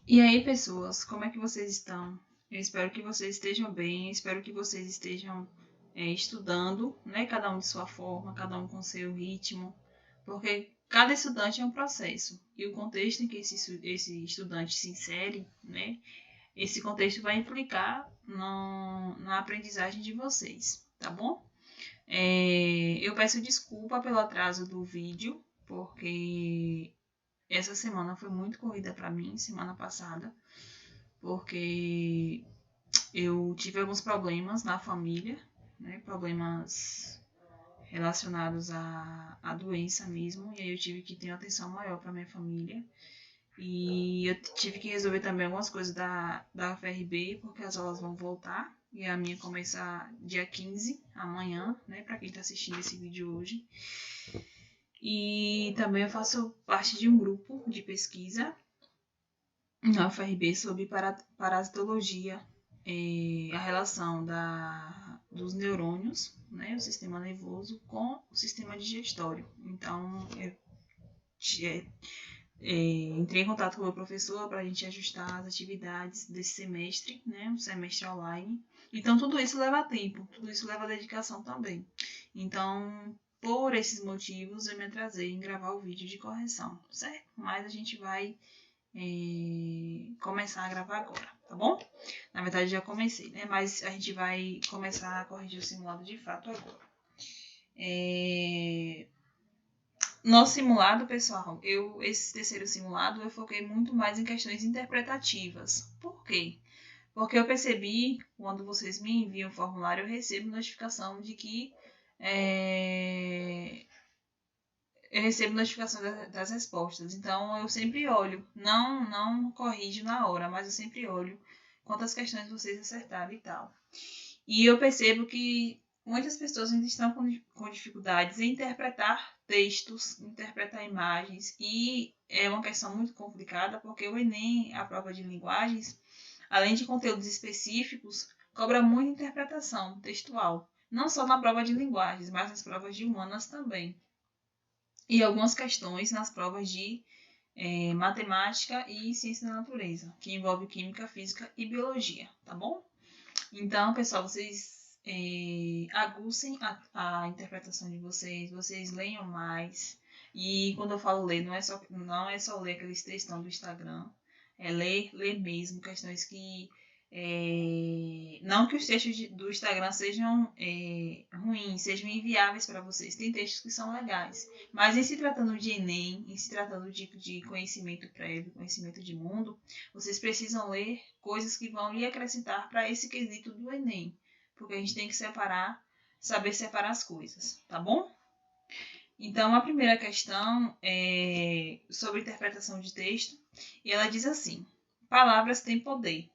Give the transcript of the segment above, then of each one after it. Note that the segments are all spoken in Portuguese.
E aí, pessoas, como é que vocês estão? Eu espero que vocês estejam bem, espero que vocês estejam estudando, né? Cada um de sua forma, cada um com seu ritmo, porque cada estudante é um processo. E o contexto em que esse estudante se insere, né? Esse contexto vai implicar na aprendizagem de vocês, tá bom? Eu peço desculpa pelo atraso do vídeo, porque essa semana foi muito corrida para mim, semana passada, porque eu tive alguns problemas na família, né? Problemas relacionados à doença mesmo, e aí eu tive que ter uma atenção maior para minha família. E eu tive que resolver também algumas coisas da UFRB, porque as aulas vão voltar. E a minha começa dia 15, amanhã, né? Para quem está assistindo esse vídeo hoje. E também eu faço parte de um grupo de pesquisa na UFRB sobre parasitologia, a relação dos neurônios, né, o sistema nervoso, com o sistema digestório. Então, entrei em contato com o meu professor para a gente ajustar as atividades desse semestre, né, um semestre online. Então, tudo isso leva tempo, tudo isso leva dedicação também. Então, por esses motivos, eu me atrasei em gravar o vídeo de correção, certo? Mas a gente vai começar a gravar agora, tá bom? Na verdade, já comecei, né? Mas a gente vai começar a corrigir o simulado de fato agora. No simulado, pessoal, esse terceiro simulado, eu foquei muito mais em questões interpretativas. Por quê? Porque eu percebi, quando vocês me enviam o formulário, eu recebo notificação de que eu recebo notificação das respostas. Então, eu sempre olho. Não corrijo na hora, mas eu sempre olho quantas questões vocês acertaram e tal. E eu percebo que muitas pessoas ainda estão com dificuldades em interpretar textos, interpretar imagens. E é uma questão muito complicada, porque o Enem, a prova de linguagens, além de conteúdos específicos, cobra muita interpretação textual. Não só na prova de linguagens, mas nas provas de humanas também. E algumas questões nas provas de matemática e ciência da natureza, que envolve química, física e biologia, tá bom? Então, pessoal, vocês aguçem a interpretação de vocês leiam mais. E quando eu falo ler, não é só ler aqueles textão do Instagram, é ler mesmo, questões que não que os textos do Instagram sejam ruins, sejam inviáveis para vocês. Tem textos que são legais. Mas em se tratando de Enem, em se tratando de conhecimento prévio, conhecimento de mundo, vocês precisam ler coisas que vão lhe acrescentar para esse quesito do Enem. Porque a gente tem que saber separar as coisas, tá bom? Então, a primeira questão é sobre interpretação de texto. E ela diz assim: palavras têm poder.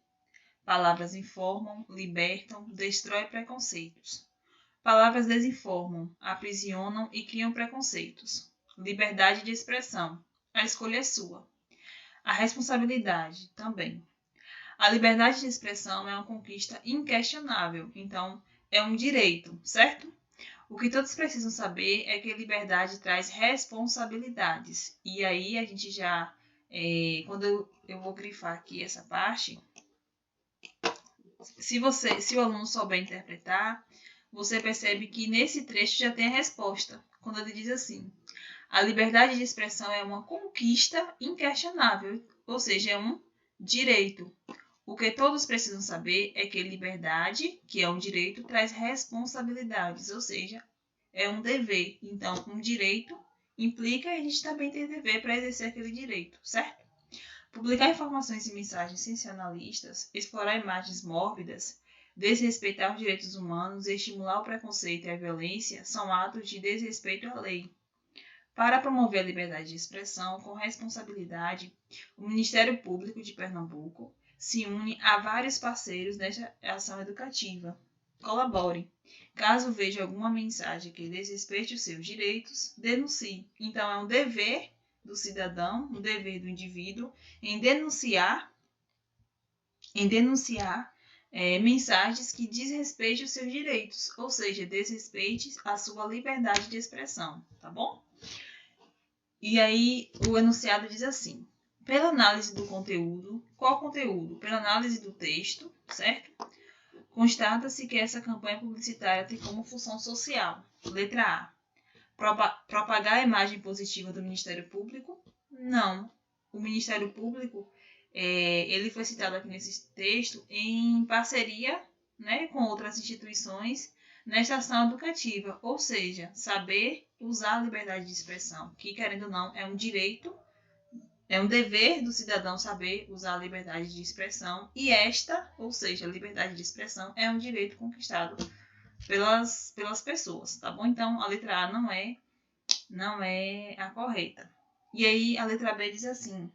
Palavras informam, libertam, destrói preconceitos. Palavras desinformam, aprisionam e criam preconceitos. Liberdade de expressão. A escolha é sua. A responsabilidade também. A liberdade de expressão é uma conquista inquestionável, então é um direito, certo? O que todos precisam saber é que a liberdade traz responsabilidades. E aí a gente já, quando eu vou grifar aqui essa parte, se o aluno souber interpretar, você percebe que nesse trecho já tem a resposta. Quando ele diz assim: a liberdade de expressão é uma conquista inquestionável, ou seja, é um direito. O que todos precisam saber é que liberdade, que é um direito, traz responsabilidades, ou seja, é um dever. Então, um direito implica e a gente também tem dever para exercer aquele direito, certo? Publicar informações e mensagens sensacionalistas, explorar imagens mórbidas, desrespeitar os direitos humanos e estimular o preconceito e a violência são atos de desrespeito à lei. Para promover a liberdade de expressão com responsabilidade, o Ministério Público de Pernambuco se une a vários parceiros nesta ação educativa. Colabore. Caso veja alguma mensagem que desrespeite os seus direitos, denuncie. Então, é um dever do cidadão, um dever do indivíduo em denunciar mensagens que desrespeitem os seus direitos, ou seja, desrespeite a sua liberdade de expressão, tá bom? E aí o enunciado diz assim: pela análise do conteúdo. Qual conteúdo? Pela análise do texto, certo? Constata-se que essa campanha publicitária tem como função social. Letra A. Propagar a imagem positiva do Ministério Público? Não. O Ministério Público, ele foi citado aqui nesse texto em parceria, né, com outras instituições nesta ação educativa, ou seja, saber usar a liberdade de expressão, que, querendo ou não, é um direito, é um dever do cidadão saber usar a liberdade de expressão, e esta, ou seja, a liberdade de expressão, é um direito conquistado pelas pessoas, tá bom? Então, a letra A não é a correta. E aí, a letra B diz assim: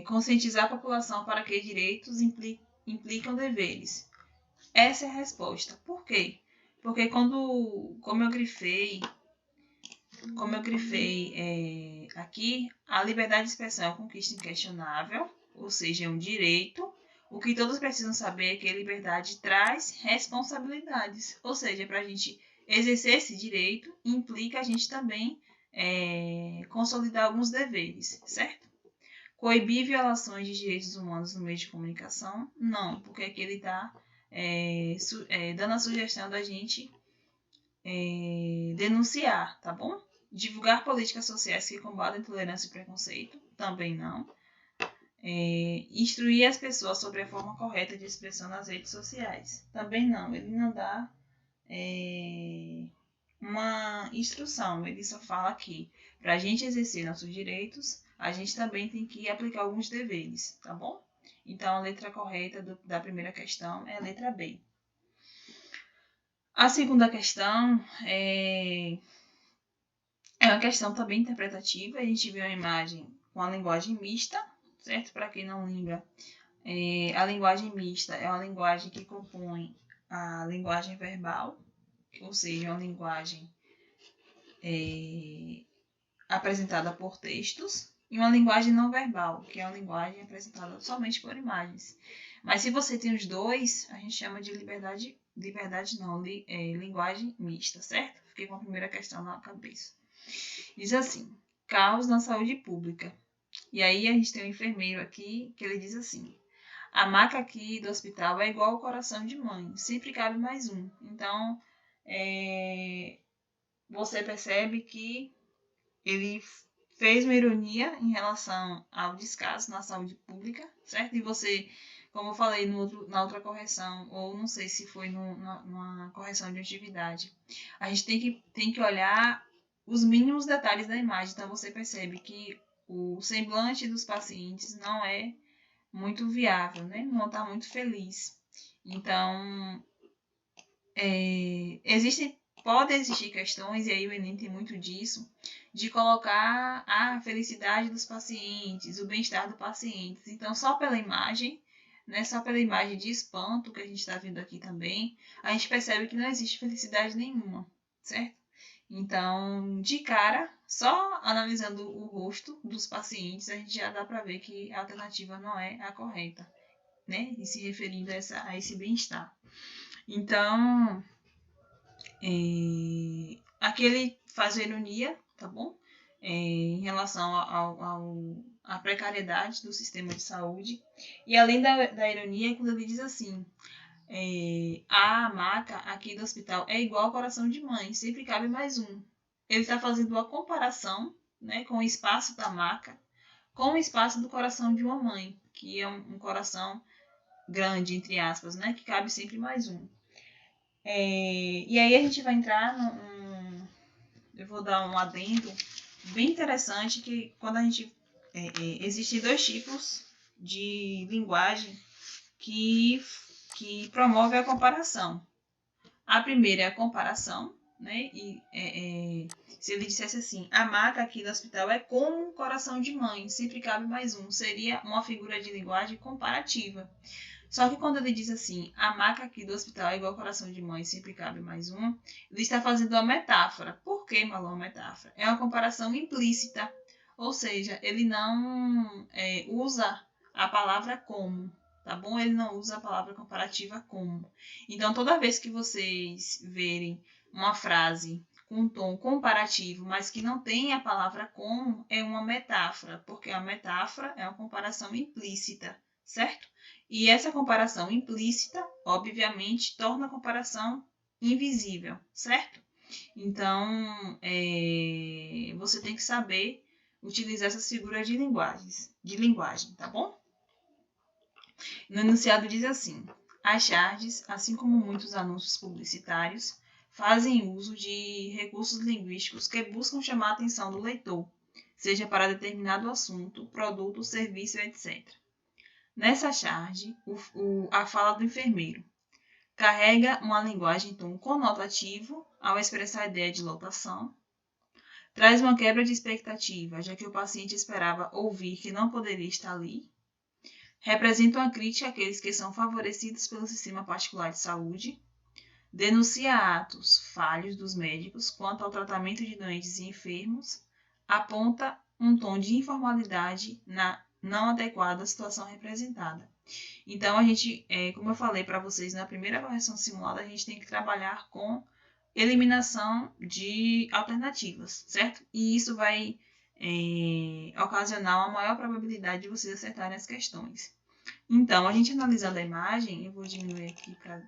conscientizar a população para que direitos implicam deveres. Essa é a resposta. Por quê? Porque como eu grifei aqui, a liberdade de expressão é uma conquista inquestionável, ou seja, é um direito. O que todos precisam saber é que a liberdade traz responsabilidades, ou seja, para a gente exercer esse direito, implica a gente também consolidar alguns deveres, certo? Coibir violações de direitos humanos no meio de comunicação? Não, porque aqui ele está dando a sugestão da gente denunciar, tá bom? Divulgar políticas sociais que combatem intolerância e preconceito? Também não. Instruir as pessoas sobre a forma correta de expressão nas redes sociais? Também não. Ele não dá uma instrução, ele só fala que para a gente exercer nossos direitos, a gente também tem que aplicar alguns deveres, tá bom? Então, a letra correta da primeira questão é a letra B. A segunda questão é uma questão também interpretativa. A gente vê uma imagem com a linguagem mista, certo? Para quem não lembra, a linguagem mista é uma linguagem que compõe a linguagem verbal, ou seja, uma linguagem apresentada por textos, e uma linguagem não verbal, que é uma linguagem apresentada somente por imagens. Mas se você tem os dois, a gente chama de linguagem mista, certo? Fiquei com a primeira questão na cabeça. Diz assim: caos na saúde pública. E aí a gente tem um enfermeiro aqui que ele diz assim: a maca aqui do hospital é igual ao coração de mãe, sempre cabe mais um. Então, você percebe que ele fez uma ironia em relação ao descaso na saúde pública, certo? E você, como eu falei na outra correção, ou não sei se foi numa correção de atividade, a gente tem que olhar os mínimos detalhes da imagem. Então, você percebe que o semblante dos pacientes não é muito viável, né? Não está muito feliz. Então, podem existir questões, e aí o Enem tem muito disso, de colocar a felicidade dos pacientes, o bem-estar do paciente. Então, só pela imagem, né, só pela imagem de espanto que a gente está vendo aqui também, a gente percebe que não existe felicidade nenhuma, certo? Então, de cara, só analisando o rosto dos pacientes, a gente já dá para ver que a alternativa não é a correta, né? E se referindo a esse bem-estar. Então, aqui ele faz a ironia, tá bom? Em relação à precariedade do sistema de saúde. E além da ironia, quando ele diz assim: a maca aqui do hospital é igual ao coração de mãe, sempre cabe mais um. Ele está fazendo uma comparação, né, com o espaço da maca com o espaço do coração de uma mãe, que é um coração grande, entre aspas, né, que cabe sempre mais um. E aí a gente vai entrar eu vou dar um adendo bem interessante, que quando a gente existem dois tipos de linguagem que promove a comparação. A primeira é a comparação, né? E se ele dissesse assim: a maca aqui do hospital é como um coração de mãe, sempre cabe mais um, seria uma figura de linguagem comparativa. Só que quando ele diz assim: a maca aqui do hospital é igual ao coração de mãe, sempre cabe mais um, ele está fazendo uma metáfora. Por que, Malu, uma metáfora? É uma comparação implícita, ou seja, ele não usa a palavra como, tá bom? Ele não usa a palavra comparativa como. Então, toda vez que vocês verem uma frase com um tom comparativo, mas que não tem a palavra como, é uma metáfora, porque a metáfora é uma comparação implícita, certo? E essa comparação implícita, obviamente, torna a comparação invisível, certo? Então, você tem que saber utilizar essas figuras de linguagem, tá bom? No enunciado diz assim: as charges, assim como muitos anúncios publicitários, fazem uso de recursos linguísticos que buscam chamar a atenção do leitor, seja para determinado assunto, produto, serviço, etc. Nessa charge, a fala do enfermeiro carrega uma linguagem em tom conotativo ao expressar a ideia de lotação, traz uma quebra de expectativa, já que o paciente esperava ouvir que não poderia estar ali, representa uma crítica àqueles que são favorecidos pelo sistema particular de saúde, denuncia atos falhos dos médicos quanto ao tratamento de doentes e enfermos, aponta um tom de informalidade na não adequada à situação representada. Então, a gente, como eu falei para vocês na primeira correção simulada, a gente tem que trabalhar com eliminação de alternativas, certo? E isso vai ocasionar uma maior probabilidade de vocês acertarem as questões. Então, a gente analisando a imagem, eu vou diminuir aqui para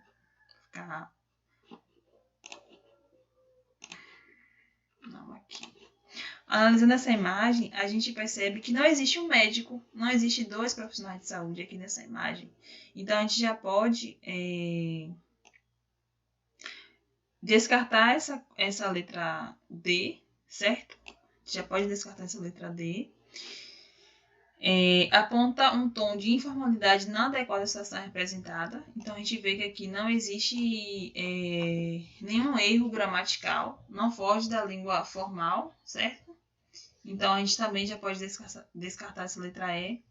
ficar... Não, aqui. Analisando essa imagem, a gente percebe que não existe um médico, não existe 2 profissionais de saúde aqui nessa imagem. Então, a gente já pode descartar essa letra D, certo? Já pode descartar essa letra D. Aponta um tom de informalidade não adequado à situação representada. Então, a gente vê que aqui não existe nenhum erro gramatical, não foge da língua formal, certo? Então, a gente também já pode descartar essa letra E.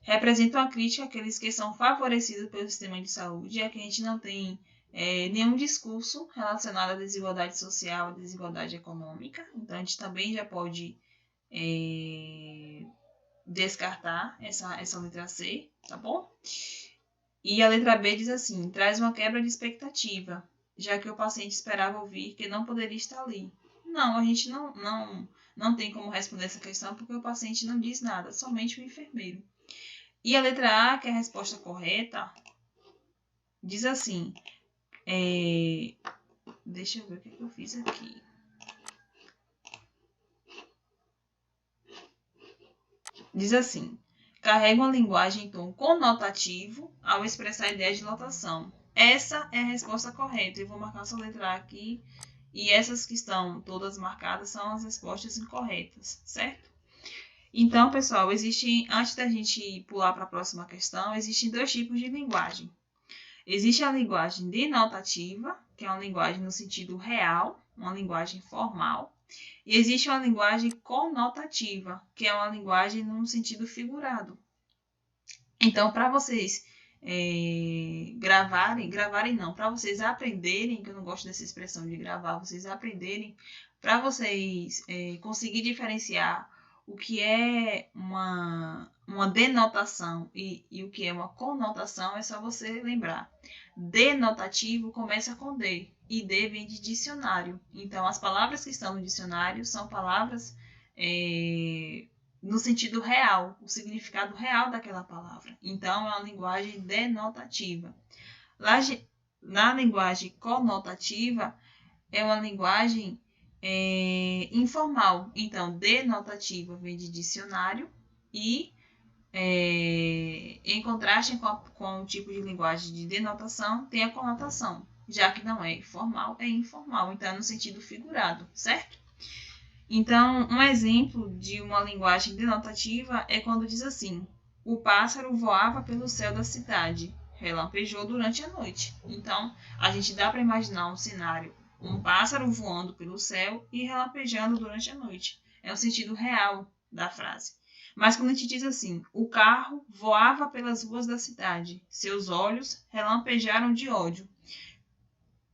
Representa uma crítica àqueles que são favorecidos pelo sistema de saúde, já que a gente não tem nenhum discurso relacionado à desigualdade social, à desigualdade econômica. Então, a gente também já pode descartar essa letra C, tá bom? E a letra B diz assim: traz uma quebra de expectativa, já que o paciente esperava ouvir que não poderia estar ali. Não, a gente não tem como responder essa questão porque o paciente não diz nada, somente o enfermeiro. E a letra A, que é a resposta correta, diz assim, deixa eu ver o que eu fiz aqui. Diz assim, carrega uma linguagem em tom conotativo ao expressar a ideia de lotação. Essa é a resposta correta. Eu vou marcar essa letra A aqui e essas que estão todas marcadas são as respostas incorretas, certo? Então, pessoal, antes da gente pular para a próxima questão, existem 2 tipos de linguagem. Existe a linguagem denotativa, que é uma linguagem no sentido real, uma linguagem formal. E existe uma linguagem conotativa, que é uma linguagem no sentido figurado. Então, para vocês gravarem não, para vocês aprenderem, que eu não gosto dessa expressão de gravar, vocês aprenderem, para vocês conseguir diferenciar o que é uma denotação e o que é uma conotação, é só você lembrar. Denotativo começa com D, e D vem de dicionário. Então, as palavras que estão no dicionário são palavras no sentido real, o significado real daquela palavra. Então, é uma linguagem denotativa. Na linguagem conotativa, é uma linguagem informal. Então, denotativa vem de dicionário e, em contraste com o tipo de linguagem de denotação, tem a conotação, já que não é formal, é informal. Então, é no sentido figurado, certo? Então, um exemplo de uma linguagem denotativa é quando diz assim: o pássaro voava pelo céu da cidade, relampejou durante a noite. Então, a gente dá para imaginar um cenário, um pássaro voando pelo céu e relampejando durante a noite. É o sentido real da frase. Mas quando a gente diz assim: o carro voava pelas ruas da cidade, seus olhos relampejaram de ódio.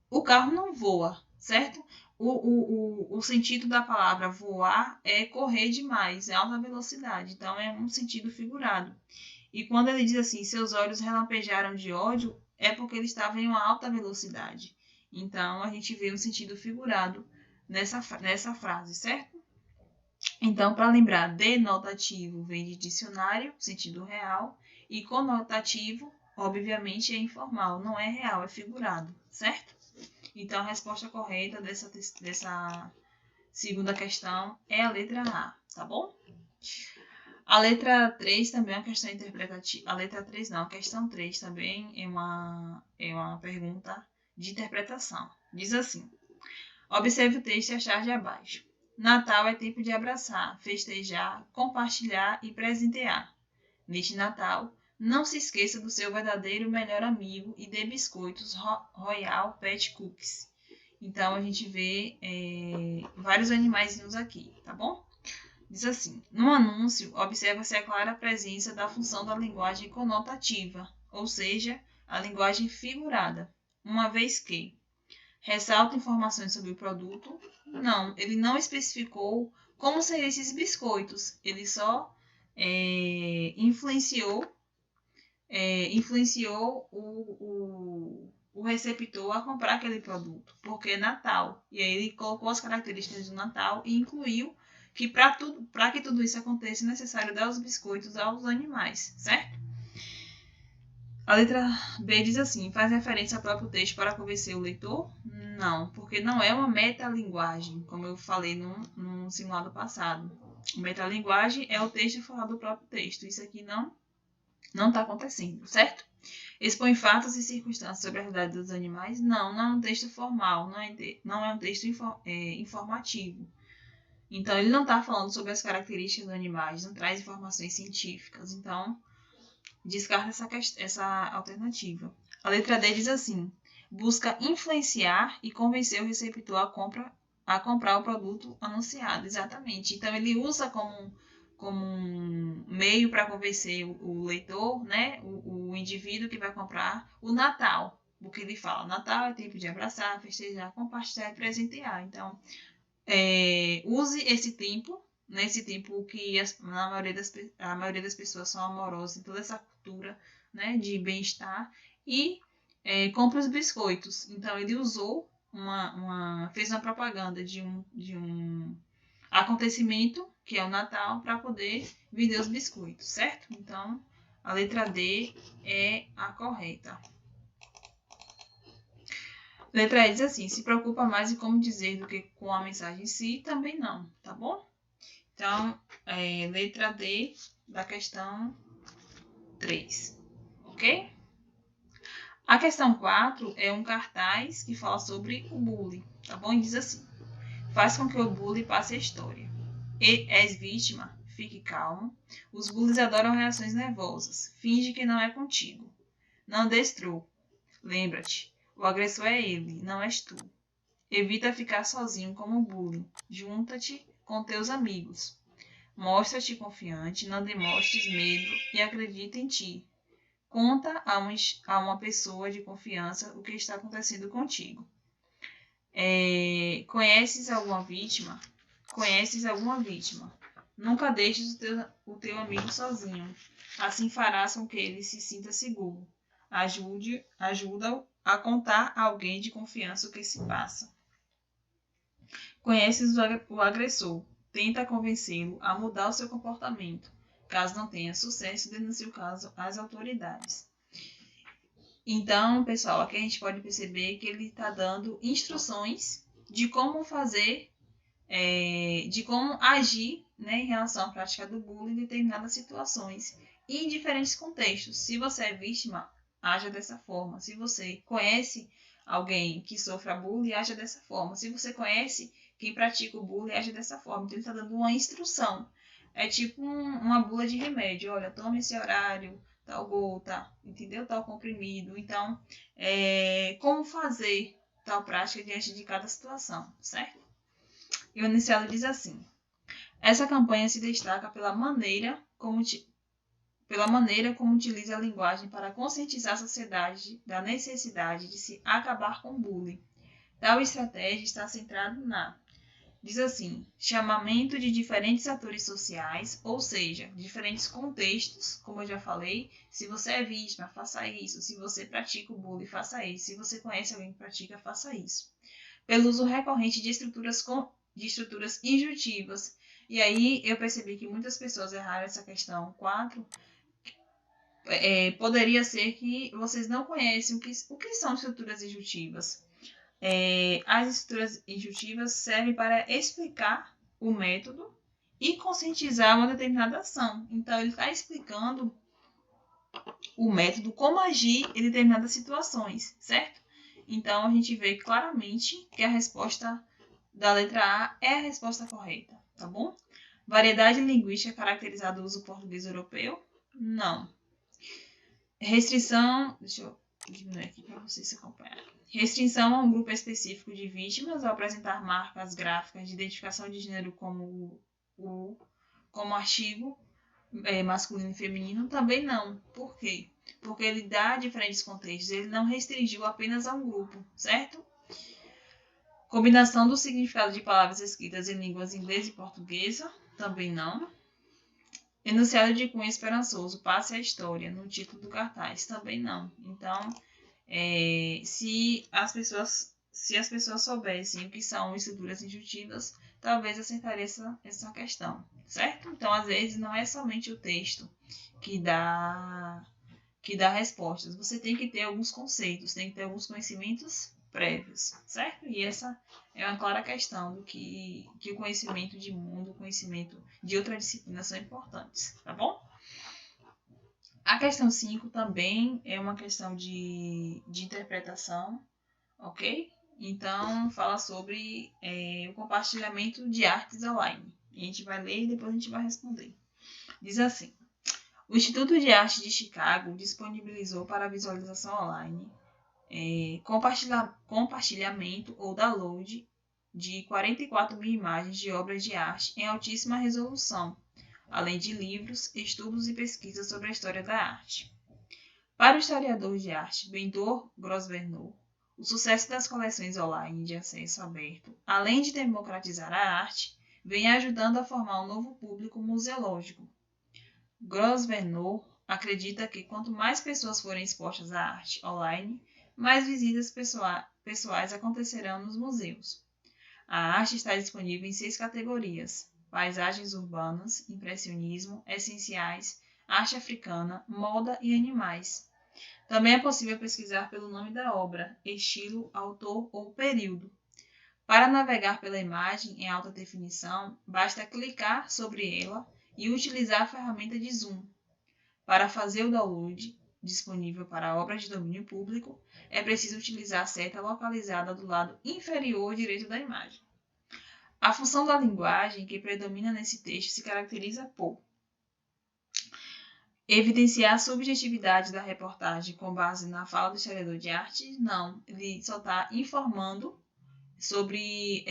O carro não voa, certo? O sentido da palavra voar é correr demais, é alta velocidade, então é um sentido figurado. E quando ele diz assim, seus olhos relampejaram de ódio, é porque ele estava em uma alta velocidade. Então, a gente vê um sentido figurado nessa frase, certo? Então, para lembrar, denotativo vem de dicionário, sentido real, e conotativo, obviamente, é informal, não é real, é figurado, certo? Então, a resposta correta dessa segunda questão é a letra A, tá bom? A letra 3 também é uma questão interpretativa. A letra 3 não, a questão 3 também é uma pergunta de interpretação. Diz assim: observe o texto e a charge abaixo. Natal é tempo de abraçar, festejar, compartilhar e presentear. Neste Natal, não se esqueça do seu verdadeiro melhor amigo e dê biscoitos Royal Pet Cookies. Então, a gente vê vários animaizinhos aqui, tá bom? Diz assim: no anúncio, observa-se a clara presença da função da linguagem conotativa, ou seja, a linguagem figurada, uma vez que ressalta informações sobre o produto. Não, ele não especificou como seriam esses biscoitos, ele só influenciou o receptor a comprar aquele produto, porque é Natal. E aí ele colocou as características do Natal e incluiu que para que tudo isso aconteça é necessário dar os biscoitos aos animais, certo? A letra B diz assim: faz referência ao próprio texto para convencer o leitor? Não, porque não é uma metalinguagem, como eu falei no simulado passado. Metalinguagem é o texto falar do próprio texto. Isso aqui não está acontecendo, certo? Expõe fatos e circunstâncias sobre a realidade dos animais? Não é um texto formal, não é um texto informativo. Então, ele não está falando sobre as características dos animais, não traz informações científicas. Então, descarta essa alternativa. A letra D diz assim: busca influenciar e convencer o receptor a comprar o produto anunciado. Exatamente. Então, ele usa como um meio para convencer o leitor, né, o indivíduo que vai comprar, o Natal. Porque ele fala: Natal é tempo de abraçar, festejar, compartilhar e presentear. Então, use esse tempo, né, esse tempo que a maioria das pessoas são amorosas em toda essa cultura, né, de bem-estar, e compre os biscoitos. Então, ele usou fez uma propaganda de um acontecimento, que é o Natal, para poder vender os biscoitos, certo? Então, a letra D é a correta. Letra E diz assim: se preocupa mais em como dizer do que com a mensagem em si, também não, tá bom? Então, letra D da questão 3, ok? A questão 4 é um cartaz que fala sobre o bullying, tá bom? E diz assim: faz com que o bullying passe a história. És vítima? Fique calmo. Os bullies adoram reações nervosas. Finge que não é contigo. Não des troco. Lembra-te, o agressor é ele, não és tu. Evita ficar sozinho como bullying. Junta-te com teus amigos. Mostra-te confiante, não demonstres medo e acredita em ti. Conta a uma pessoa de confiança o que está acontecendo contigo. Conheces alguma vítima? Conheces alguma vítima? Nunca deixes o teu amigo sozinho. Assim farás com que ele se sinta seguro. Ajuda-o a contar a alguém de confiança o que se passa. Conheces o agressor. Tenta convencê-lo a mudar o seu comportamento. Caso não tenha sucesso, denuncie o caso às autoridades. Então, pessoal, aqui a gente pode perceber que ele está dando instruções de como fazer, de como agir, né, em relação à prática do bullying em determinadas situações e em diferentes contextos. Se você é vítima, haja dessa forma. Se você conhece alguém que sofre bullying, haja dessa forma. Se você conhece quem pratica o bullying, haja dessa forma. Então, ele está dando uma instrução. É tipo uma bula de remédio. Olha, tome esse horário, tal gota, entendeu? Tal comprimido. Então, como fazer tal prática diante de cada situação, certo? E o enunciado diz assim: essa campanha se destaca pela maneira como utiliza a linguagem para conscientizar a sociedade da necessidade de se acabar com o bullying. Tal estratégia está centrada diz assim, chamamento de diferentes atores sociais, ou seja, diferentes contextos, como eu já falei. Se você é vítima, faça isso. Se você pratica o bullying, faça isso. Se você conhece alguém que pratica, faça isso. pelo uso recorrente de estruturas injuntivas. E aí eu percebi que muitas pessoas erraram essa questão 4. Poderia ser que vocês não conhecem o que são estruturas injuntivas. As estruturas injuntivas servem para explicar o método e conscientizar uma determinada ação. Então, ele está explicando o método, como agir em determinadas situações, certo? Então, a gente vê claramente que a resposta da letra A é a resposta correta, tá bom? Variedade linguística caracterizada do uso português europeu? Não. Restrição, deixa eu diminuir aqui para vocês acompanharem. Restrição a um grupo específico de vítimas ao apresentar marcas gráficas de identificação de gênero como artigo masculino e feminino? Também não. Por quê? Porque ele dá diferentes contextos, ele não restringiu apenas a um grupo, certo? Combinação do significado de palavras escritas em línguas inglesa e portuguesa? Também não. Enunciado de cunho esperançoso, passe a história, no título do cartaz? Também não. Então, se as pessoas soubessem o que são estruturas injuntivas, talvez acertaria essa questão, certo? Então, às vezes, não é somente o texto que dá respostas. Você tem que ter alguns conceitos, tem que ter alguns conhecimentos prévios, certo? E essa é uma clara questão do que o conhecimento de mundo, o conhecimento de outra disciplina são importantes, tá bom? A questão 5 também é uma questão de interpretação, ok? Então, fala sobre o compartilhamento de artes online. A gente vai ler e depois a gente vai responder. Diz assim: o Instituto de Arte de Chicago disponibilizou para visualização online compartilhamento ou download de 44 mil imagens de obras de arte em altíssima resolução, além de livros, estudos e pesquisas sobre a história da arte. Para o historiador de arte Bentor Grosvenor, o sucesso das coleções online de acesso aberto, além de democratizar a arte, vem ajudando a formar um novo público museológico. Grosvenor acredita que quanto mais pessoas forem expostas à arte online, mais visitas pessoais acontecerão nos museus. A arte está disponível em 6 categorias: paisagens urbanas, impressionismo, essenciais, arte africana, moda e animais. Também é possível pesquisar pelo nome da obra, estilo, autor ou período. Para navegar pela imagem em alta definição, basta clicar sobre ela e utilizar a ferramenta de zoom. Para fazer o download, disponível para obras de domínio público, é preciso utilizar a seta localizada do lado inferior direito da imagem. A função da linguagem que predomina nesse texto se caracteriza por evidenciar a subjetividade da reportagem com base na fala do historiador de arte? Não, ele só está informando sobre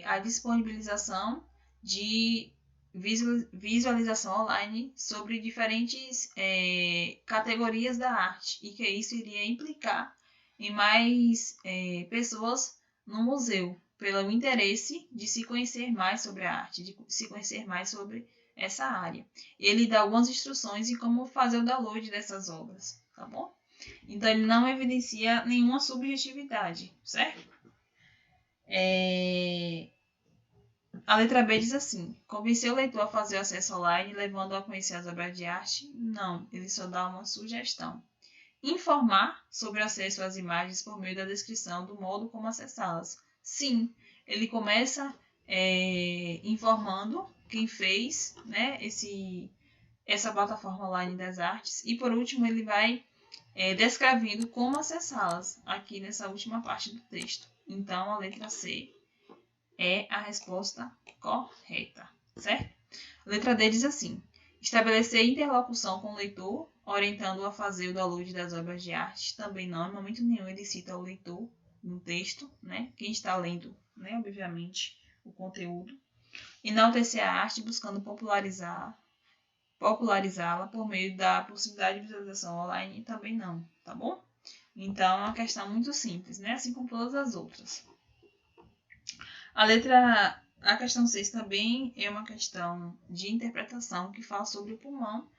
a disponibilização de visualização online sobre diferentes categorias da arte e que isso iria implicar em mais pessoas no museu, pelo interesse de se conhecer mais sobre a arte, de se conhecer mais sobre essa área. Ele dá algumas instruções em como fazer o download dessas obras, tá bom? Então, ele não evidencia nenhuma subjetividade, certo? A letra B diz assim: convencer o leitor a fazer o acesso online, levando-o a conhecer as obras de arte? Não, ele só dá uma sugestão. Informar sobre o acesso às imagens por meio da descrição do modo como acessá-las? Sim, ele começa informando quem fez, né, essa plataforma online das artes e, por último, ele vai descrevendo como acessá-las aqui nessa última parte do texto. Então, a letra C é a resposta correta, certo? A letra D diz assim: estabelecer interlocução com o leitor, orientando-o a fazer o download das obras de arte. Também não, em momento nenhum ele cita o leitor no texto, né? Quem está lendo, né? Obviamente, o conteúdo. Enaltecer a arte, buscando popularizá-la por meio da possibilidade de visualização online. Também não, tá bom? Então, é uma questão muito simples, né? Assim como todas as outras. A questão 6 também é uma questão de interpretação que fala sobre o pulmão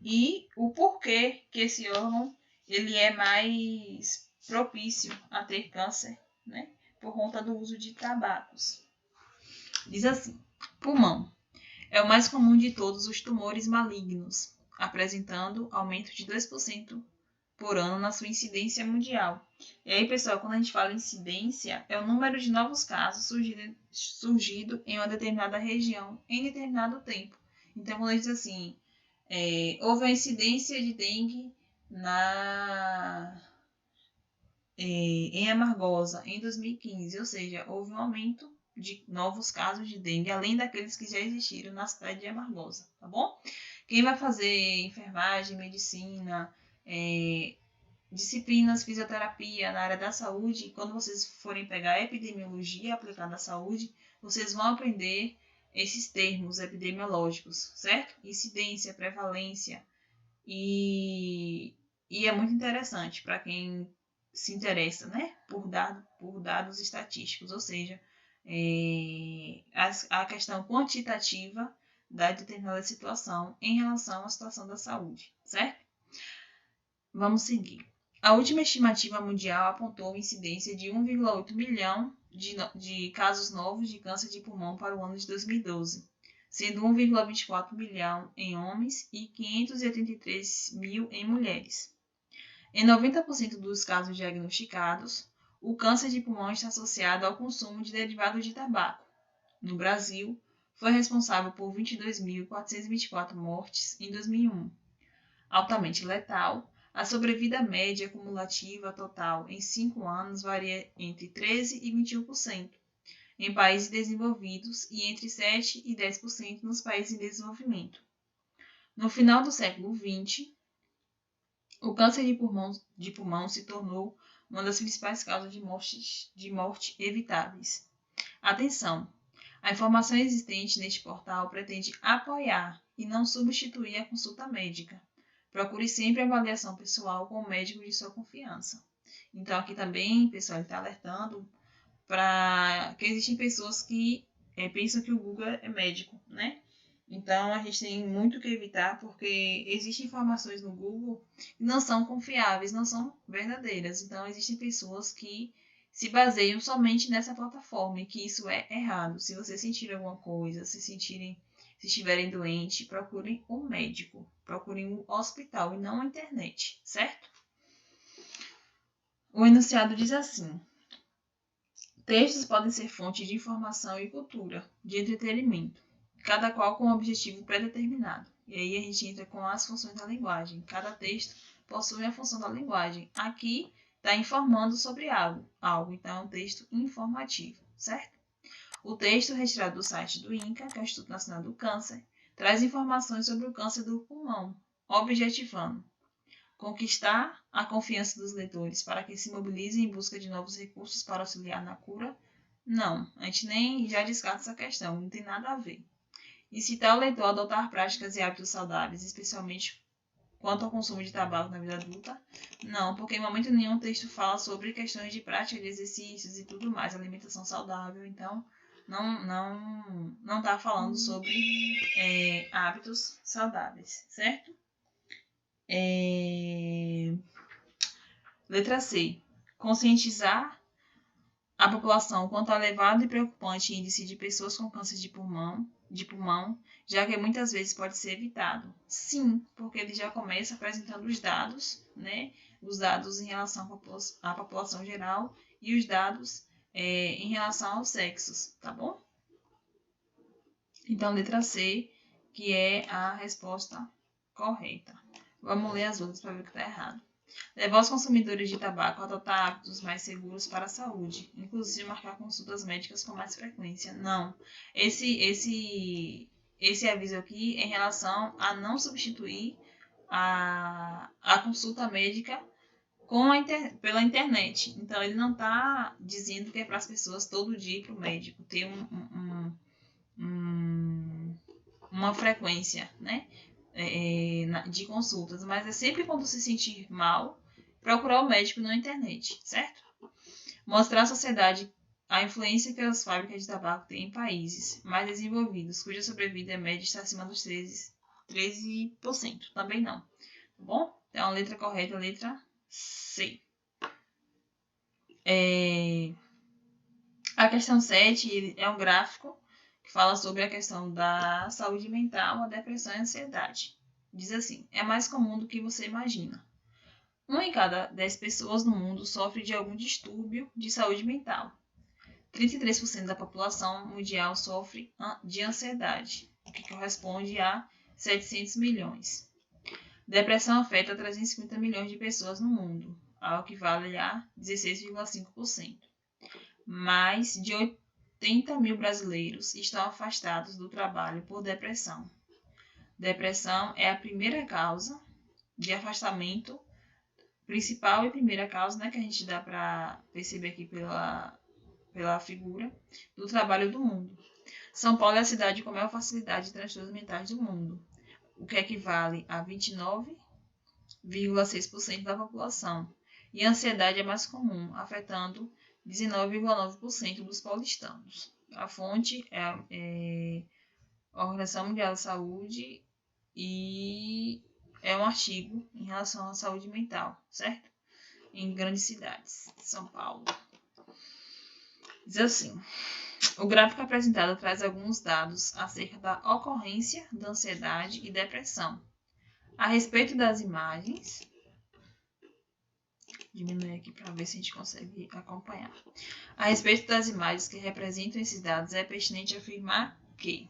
e o porquê que esse órgão ele é mais propício a ter câncer, né? por conta do uso de tabacos. Diz assim: pulmão é o mais comum de todos os tumores malignos, apresentando aumento de 2% por ano na sua incidência mundial. E aí, pessoal, quando a gente fala incidência, é o número de novos casos surgido em uma determinada região em determinado tempo. Então, quando a gente diz assim, houve a incidência de dengue em Amargosa em 2015, ou seja, houve um aumento de novos casos de dengue, além daqueles que já existiram na cidade de Amargosa, tá bom? Quem vai fazer enfermagem, medicina, disciplinas, fisioterapia na área da saúde, quando vocês forem pegar epidemiologia aplicada à saúde, vocês vão aprender esses termos epidemiológicos, certo? Incidência, prevalência, e é muito interessante para quem se interessa, né, por dados estatísticos, ou seja, a questão quantitativa da determinada situação em relação à situação da saúde, certo? Vamos seguir. A última estimativa mundial apontou a incidência de 1,8 milhão de casos novos de câncer de pulmão para o ano de 2012, sendo 1,24 milhão em homens e 583 mil em mulheres. Em 90% dos casos diagnosticados, o câncer de pulmão está associado ao consumo de derivados de tabaco. No Brasil, foi responsável por 22.424 mortes em 2001. Altamente letal, a sobrevida média cumulativa total em 5 anos varia entre 13% e 21% em países desenvolvidos e entre 7% e 10% nos países em desenvolvimento. No final do século XX, o câncer de pulmão se tornou uma das principais causas de morte evitáveis. Atenção! A informação existente neste portal pretende apoiar e não substituir a consulta médica. Procure sempre a avaliação pessoal com o médico de sua confiança. Então, aqui também, pessoal, ele está alertando para que existem pessoas que pensam que o Google é médico, né? Então, a gente tem muito que evitar, porque existem informações no Google que não são confiáveis, não são verdadeiras. Então, existem pessoas que se baseiam somente nessa plataforma e que isso é errado. Se você sentir alguma coisa, se estiverem doentes, procurem um médico, procurem um hospital e não a internet, certo? O enunciado diz assim: textos podem ser fonte de informação e cultura, de entretenimento, cada qual com um objetivo pré-determinado. E aí a gente entra com as funções da linguagem. Cada texto possui a função da linguagem. Aqui está informando sobre algo, então é um texto informativo, certo? O texto retirado do site do INCA, que é o Instituto Nacional do Câncer, traz informações sobre o câncer do pulmão, objetivando conquistar a confiança dos leitores para que se mobilizem em busca de novos recursos para auxiliar na cura. Não, a gente nem já descarta essa questão, não tem nada a ver. Incitar o leitor a adotar práticas e hábitos saudáveis, especialmente quanto ao consumo de tabaco na vida adulta? Não, porque em momento nenhum o texto fala sobre questões de prática de exercícios e tudo mais, alimentação saudável, então não está falando sobre hábitos saudáveis, certo? Letra C. Conscientizar a população quanto ao elevado e preocupante índice de pessoas com câncer de pulmão, já que muitas vezes pode ser evitado. Sim, porque ele já começa apresentando os dados, né? Os dados em relação à população geral e os dados em relação aos sexos, tá bom? Então, letra C, que é a resposta correta. Vamos ler as outras para ver o que está errado. Levar os consumidores de tabaco a adotar hábitos mais seguros para a saúde, inclusive marcar consultas médicas com mais frequência. Não. Esse aviso aqui é em relação a não substituir a consulta médica pela internet. Então, ele não está dizendo que é para as pessoas todo dia ir para o médico, ter uma frequência, né? De consultas, mas é sempre quando se sentir mal, procurar o médico na internet, certo? Mostrar à sociedade a influência que as fábricas de tabaco têm em países mais desenvolvidos, cuja sobrevida média está acima dos 13%. Também não, tá bom? Então, a letra correta é a letra C. A questão 7 é um gráfico que fala sobre a questão da saúde mental, a depressão e a ansiedade. Diz assim: é mais comum do que você imagina. 1 em cada 10 pessoas no mundo sofre de algum distúrbio de saúde mental. 33% da população mundial sofre de ansiedade, o que corresponde a 700 milhões. Depressão afeta 350 milhões de pessoas no mundo, ao que vale a 16,5%. Mais de 80 mil brasileiros estão afastados do trabalho por depressão. Depressão é a primeira causa de afastamento, principal e primeira causa, né, que a gente dá para perceber aqui pela figura, do trabalho do mundo. São Paulo é a cidade com maior facilidade de transtornos mentais do mundo, o que equivale a 29,6% da população. E a ansiedade é mais comum, afetando 19,9% dos paulistanos. A fonte é a Organização Mundial da Saúde e é um artigo em relação à saúde mental, certo? Em grandes cidades, São Paulo. Diz assim: o gráfico apresentado traz alguns dados acerca da ocorrência da ansiedade e depressão. A respeito das imagens, diminuir aqui para ver se a gente consegue acompanhar. A respeito das imagens que representam esses dados, é pertinente afirmar que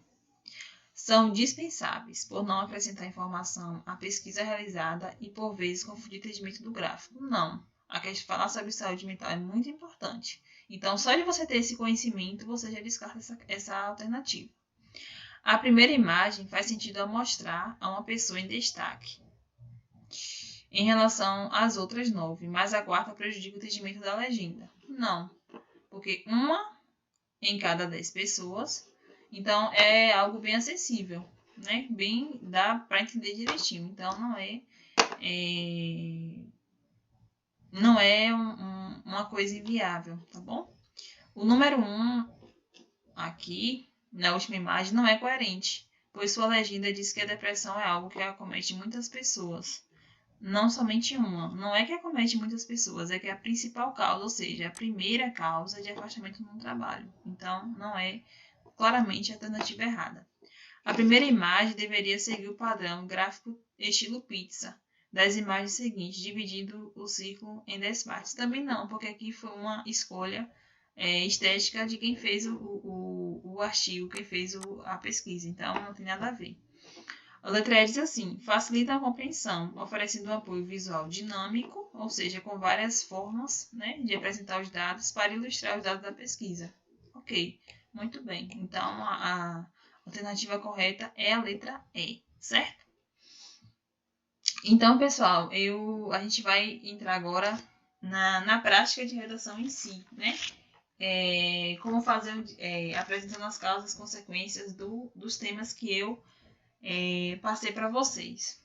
são dispensáveis, por não acrescentar informação à pesquisa realizada e, por vezes, confundir o entendimento do gráfico. Não. A questão de falar sobre saúde mental é muito importante. Então, só de você ter esse conhecimento, você já descarta essa alternativa. A primeira imagem faz sentido ao mostrar a uma pessoa em destaque em relação às outras 9, mas a quarta prejudica o entendimento da legenda. Não, porque 1 em cada 10 pessoas, então é algo bem acessível, né? Bem, dá para entender direitinho. Então não é uma coisa inviável, tá bom? O número 1 aqui, na última imagem, não é coerente, pois sua legenda diz que a depressão é algo que acomete muitas pessoas. Não somente uma. Não é que acomete muitas pessoas, é que é a principal causa, ou seja, a primeira causa de afastamento no trabalho. Então, não é claramente a alternativa errada. A primeira imagem deveria seguir o padrão gráfico estilo pizza das imagens seguintes, dividindo o círculo em 10 partes. Também não, porque aqui foi uma escolha estética de quem fez o artigo, quem fez a pesquisa. Então, não tem nada a ver. A letra E diz assim: facilita a compreensão, oferecendo um apoio visual dinâmico, ou seja, com várias formas, né, de apresentar os dados para ilustrar os dados da pesquisa. Ok, muito bem. Então, a alternativa correta é a letra E, certo? Então, pessoal, a gente vai entrar agora na prática de redação em si, né? Como fazer, apresentando as causas e consequências dos temas que eu passei para vocês.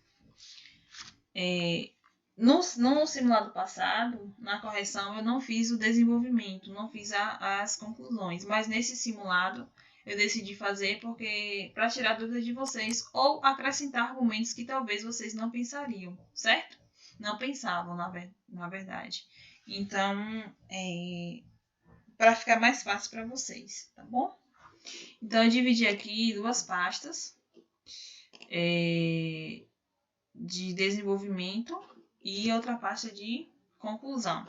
No simulado passado, na correção, eu não fiz o desenvolvimento, não fiz as conclusões, mas nesse simulado eu decidi fazer porque para tirar dúvidas de vocês ou acrescentar argumentos que talvez vocês não pensariam, certo? Não pensavam, na verdade. Então, para ficar mais fácil para vocês, tá bom? Então, eu dividi aqui 2 pastas de desenvolvimento e outra pasta de conclusão.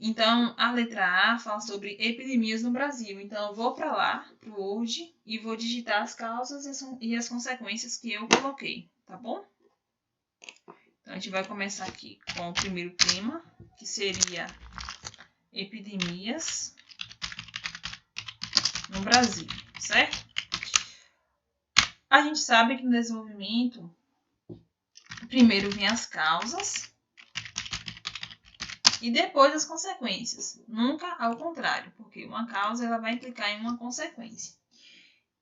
Então, a letra A fala sobre epidemias no Brasil. Então, eu vou para lá, para o Word, e vou digitar as causas e as consequências que eu coloquei, tá bom? Então, a gente vai começar aqui com o primeiro tema, que seria epidemias no Brasil, certo? A gente sabe que no desenvolvimento, primeiro vem as causas e depois as consequências. Nunca ao contrário, porque uma causa ela vai implicar em uma consequência.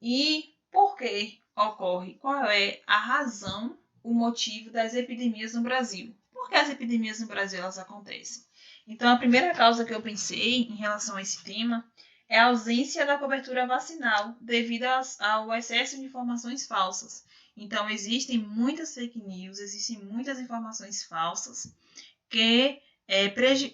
E por que ocorre? Qual é a razão, o motivo das epidemias no Brasil? Por que as epidemias no Brasil elas acontecem? Então, a primeira causa que eu pensei em relação a esse tema é a ausência da cobertura vacinal devido ao excesso de informações falsas. Então, existem muitas fake news, existem muitas informações falsas que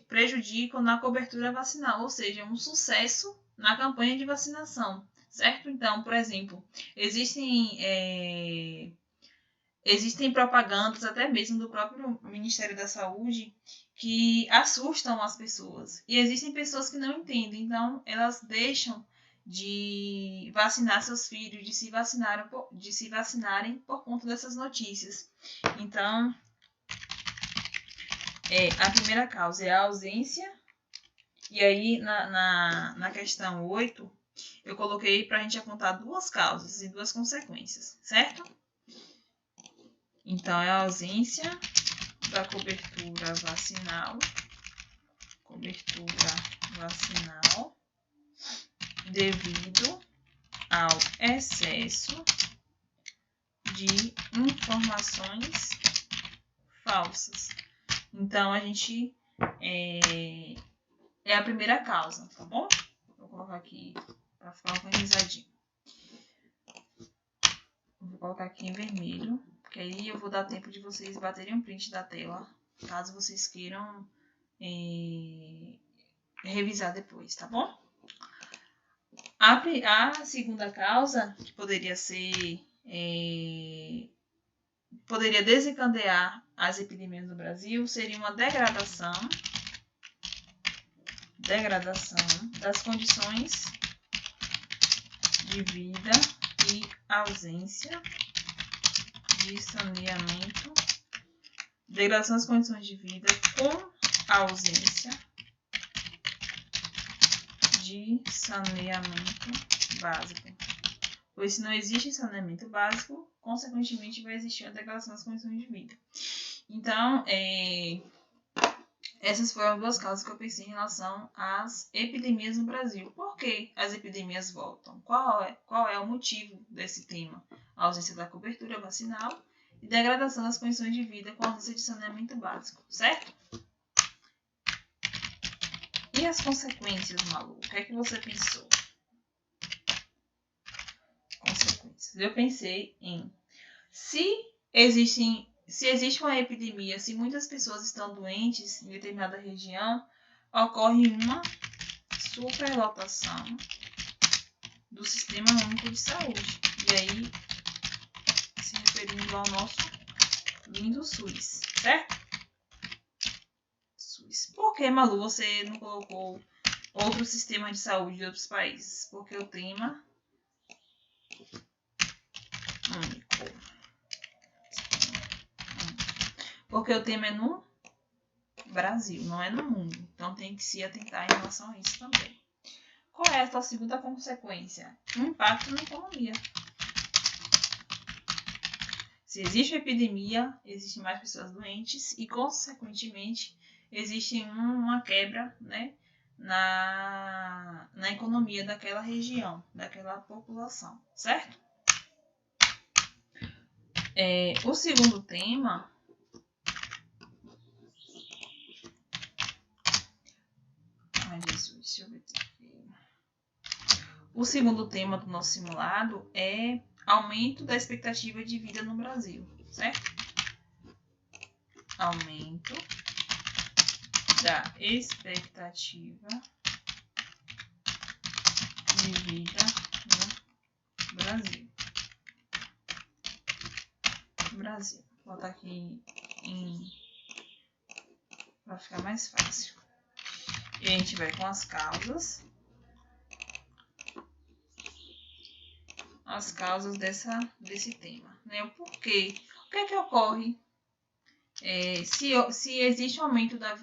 prejudicam na cobertura vacinal, ou seja, um sucesso na campanha de vacinação, certo? Então, por exemplo, existem propagandas, até mesmo do próprio Ministério da Saúde, que assustam as pessoas. E existem pessoas que não entendem, então elas deixam de vacinar seus filhos, de se vacinarem por conta dessas notícias. Então, a primeira causa é a ausência. E aí, na questão 8, eu coloquei para a gente apontar duas causas e duas consequências, certo? Então, é a ausência da cobertura vacinal devido ao excesso de informações falsas. Então, a gente é a primeira causa, tá bom? Vou colocar aqui para ficar organizadinho. Vou colocar aqui em vermelho, porque aí eu vou dar tempo de vocês baterem um print da tela, caso vocês queiram revisar depois, tá bom? A segunda causa, que poderia desencadear as epidemias no Brasil, seria uma degradação das condições de vida e ausência de saneamento. Degradação das condições de vida com ausência de saneamento básico. Pois se não existe saneamento básico, consequentemente vai existir a degradação das condições de vida. Então, essas foram duas causas que eu pensei em relação às epidemias no Brasil. Por que as epidemias voltam? Qual é o motivo desse tema? A ausência da cobertura vacinal e degradação das condições de vida com ausência de saneamento básico, certo? E as consequências, Malu? O que é que você pensou? Consequências. Eu pensei em se existe uma epidemia, se muitas pessoas estão doentes em determinada região, ocorre uma superlotação do Sistema Único de Saúde. E aí, se referindo ao nosso lindo SUS, certo? SUS. Por que, Malu, você não colocou outros sistemas de saúde de outros países? Porque o tema único. Porque o tema é no Brasil, não é no mundo. Então tem que se atentar em relação a isso também. Qual é a sua segunda consequência? Impacto na economia. Se existe epidemia, existem mais pessoas doentes e, consequentemente, existe uma quebra, né, na economia daquela região, daquela população, certo? O segundo tema... Deixa eu ver aqui. O segundo tema do nosso simulado é aumento da expectativa de vida no Brasil, certo? Aumento da expectativa de vida no Brasil. Vou botar aqui para ficar mais fácil. E a gente vai com as causas. As causas desse tema, né? O porquê. O que é que ocorre se existe um aumento da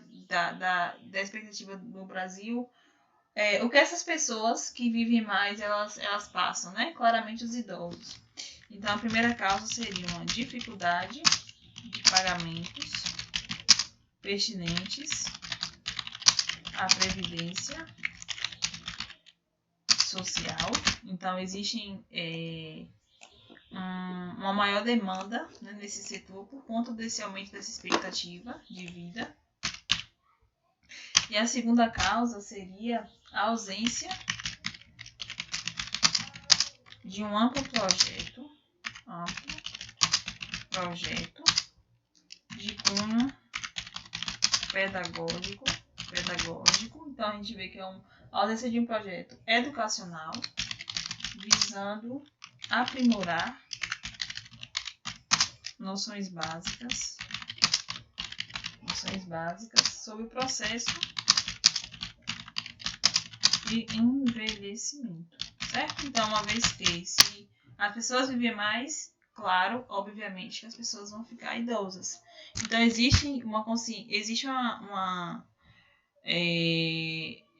expectativa no Brasil? O que essas pessoas que vivem mais, elas passam, né? Claramente os idosos. Então, a primeira causa seria uma dificuldade de pagamentos pertinentes à previdência social. Então, existe uma maior demanda, né, nesse setor por conta desse aumento dessa expectativa de vida. E a segunda causa seria a ausência de um amplo projeto de cunho pedagógico. Então, a gente vê que é a ausência de um projeto educacional visando aprimorar noções básicas sobre o processo de envelhecimento, certo? Então, uma vez que se as pessoas vivem mais, claro, obviamente que as pessoas vão ficar idosas. Então, existe uma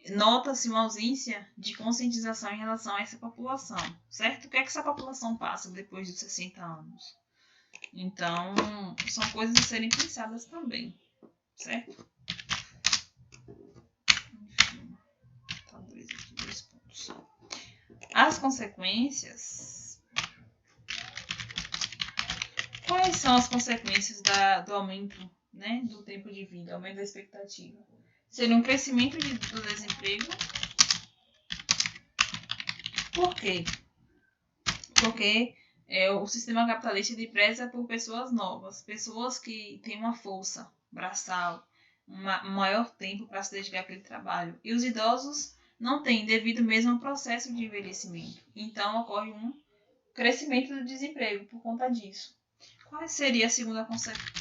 nota-se uma ausência de conscientização em relação a essa população, certo? O que é que essa população passa depois dos 60 anos? Então, são coisas a serem pensadas também, certo? Enfim, tá dois pontos. As consequências. Quais são as consequências do aumento, né, do tempo de vida, aumento da expectativa? Seria um crescimento do desemprego. Por quê? Porque o sistema capitalista ele preza por pessoas novas, pessoas que têm uma força braçal, um maior tempo para se dedicar àquele trabalho. E os idosos não têm, devido mesmo ao processo de envelhecimento. Então, ocorre um crescimento do desemprego por conta disso. Qual seria a segunda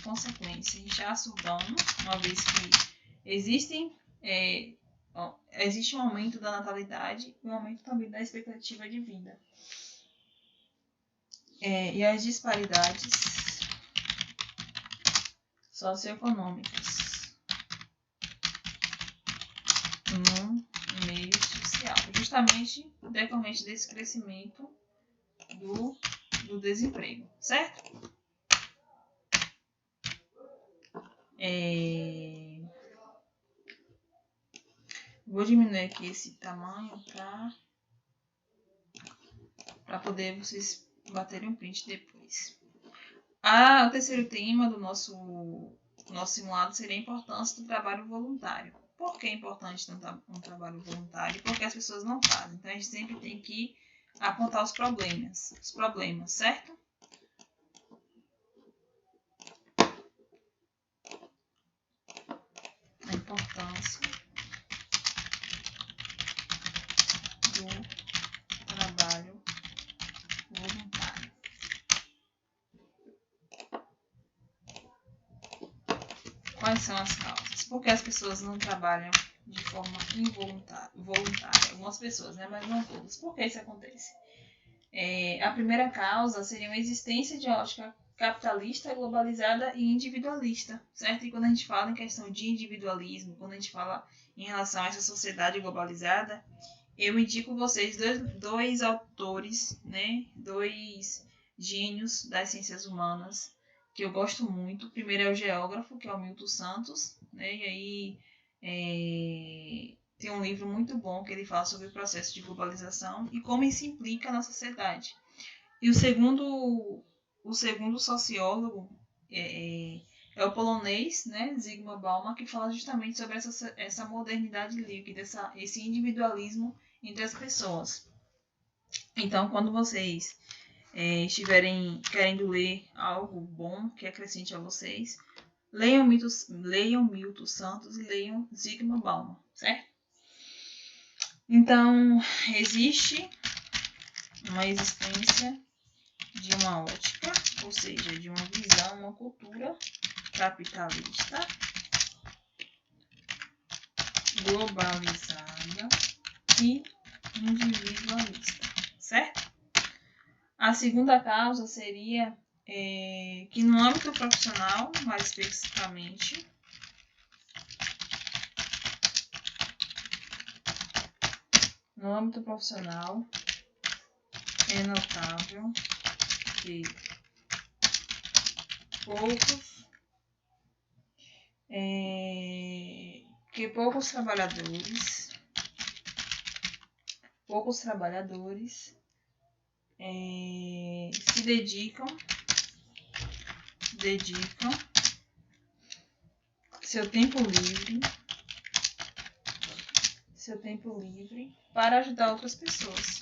consequência? Inchaço urbano, uma vez que existe um aumento da natalidade e um aumento também da expectativa de vida. E as disparidades socioeconômicas no meio social, justamente decorrente desse crescimento do desemprego, certo? Vou diminuir aqui esse tamanho para poder vocês baterem um print depois. O terceiro tema do nosso simulado seria a importância do trabalho voluntário. Por que é importante um trabalho voluntário? Porque as pessoas não fazem. Então, a gente sempre tem que apontar os problemas, certo? A importância do trabalho voluntário. Quais são as causas? Por que as pessoas não trabalham de forma voluntária? Algumas pessoas, né? Mas não todas. Por que isso acontece? A primeira causa seria uma existência de ótica capitalista, globalizada e individualista, certo? E quando a gente fala em questão de individualismo, quando a gente fala em relação a essa sociedade globalizada, eu indico vocês dois autores, né? Dois gênios das ciências humanas que eu gosto muito. O primeiro é o geógrafo, que é o Milton Santos, né? E aí tem um livro muito bom que ele fala sobre o processo de globalização e como isso implica na sociedade. E o segundo sociólogo é o polonês, né, Zygmunt Bauman, que fala justamente sobre essa modernidade líquida, esse individualismo entre as pessoas. Então, quando vocês estiverem querendo ler algo bom que acrescente a vocês, leiam Milton Santos e leiam Zygmunt Bauman, certo? Então, existe uma existência de uma ótica, ou seja, de uma visão, uma cultura capitalista, globalizada e individualista, certo? A segunda causa seria que no âmbito profissional, mais especificamente, no âmbito profissional, é notável que poucos trabalhadores se dedicam seu tempo livre para ajudar outras pessoas,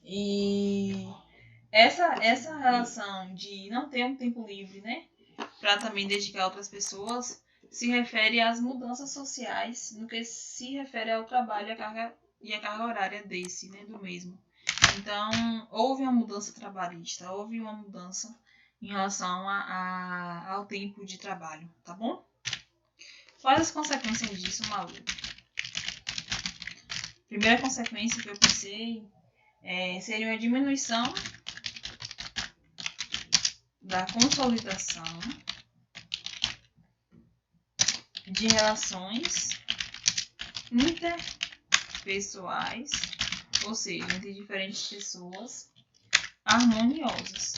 E essa relação de não ter um tempo livre, né, para também dedicar a outras pessoas, se refere às mudanças sociais no que se refere ao trabalho e a carga horária desse, né, do mesmo. Então, houve uma mudança trabalhista, houve uma mudança em relação ao tempo de trabalho, tá bom? Quais as consequências disso, Malu? Primeira consequência que eu pensei seria uma diminuição da consolidação de relações interpessoais, ou seja, entre diferentes pessoas harmoniosas.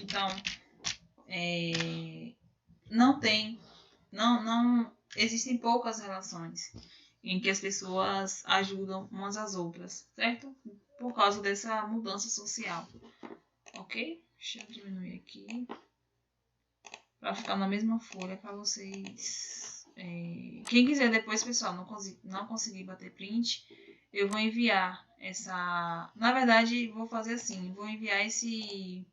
Então, não existem poucas relações em que as pessoas ajudam umas às outras, certo? Por causa dessa mudança social, ok? Deixa eu diminuir aqui para ficar na mesma folha para vocês. Quem quiser depois, pessoal, não conseguir bater print, eu vou enviar essa. Na verdade, vou fazer assim, vou enviar esse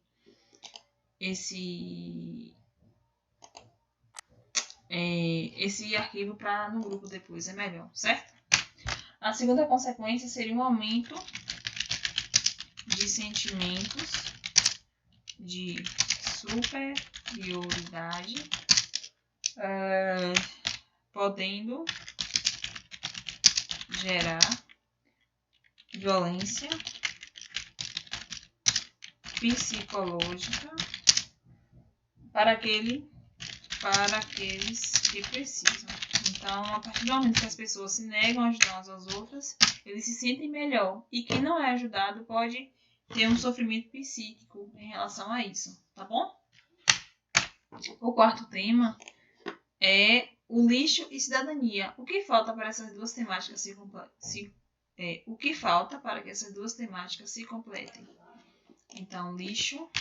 arquivo para no grupo depois, é melhor, certo? A segunda consequência seria um aumento de sentimentos de superioridade, podendo gerar violência psicológica para aqueles que precisam. Então, a partir do momento que as pessoas se negam a ajudar umas às outras, eles se sentem melhor. E quem não é ajudado pode ter um sofrimento psíquico em relação a isso, tá bom? O quarto tema é o lixo e cidadania. O que falta para essas duas temáticas o que falta para que essas duas temáticas se completem? Então, lixo.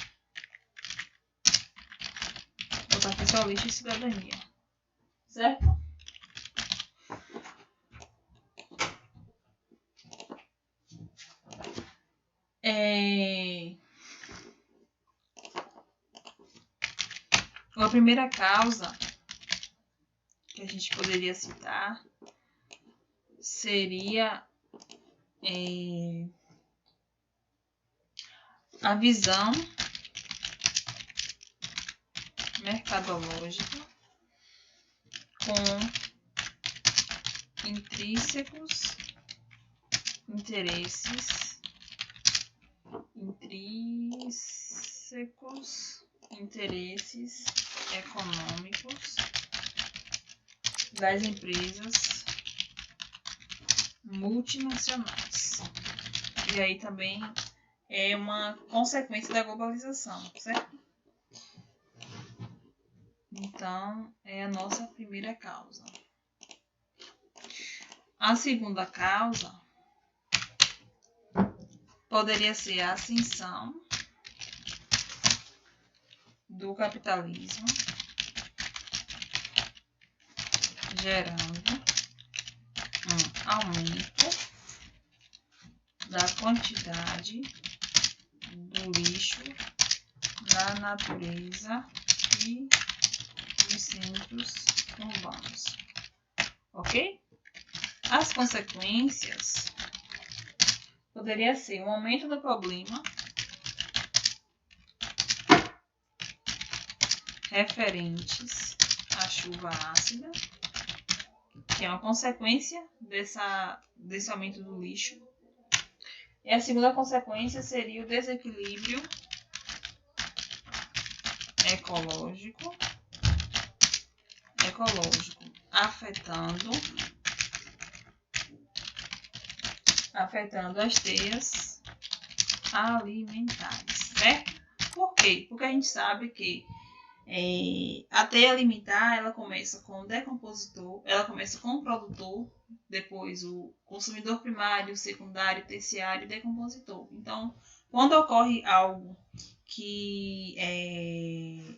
Vou botar aqui só lixo e cidadania. Certo? A primeira causa que a gente poderia citar seria a visão mercadológica com intrínsecos interesses econômicos das empresas multinacionais. E aí também é uma consequência da globalização, certo? Então, é a nossa primeira causa. A segunda causa poderia ser a ascensão do capitalismo, gerando um aumento da quantidade do lixo na natureza e nos centros urbanos. Ok? As consequências poderia ser um aumento do problema referentes à chuva ácida, que é uma consequência desse aumento do lixo. E a segunda consequência seria o desequilíbrio ecológico afetando as teias alimentares, certo? Por quê? Porque a gente sabe que a teia alimentar, ela começa com o decompositor, ela começa com o produtor, depois o consumidor primário, secundário, terciário e decompositor. Então, quando ocorre algo que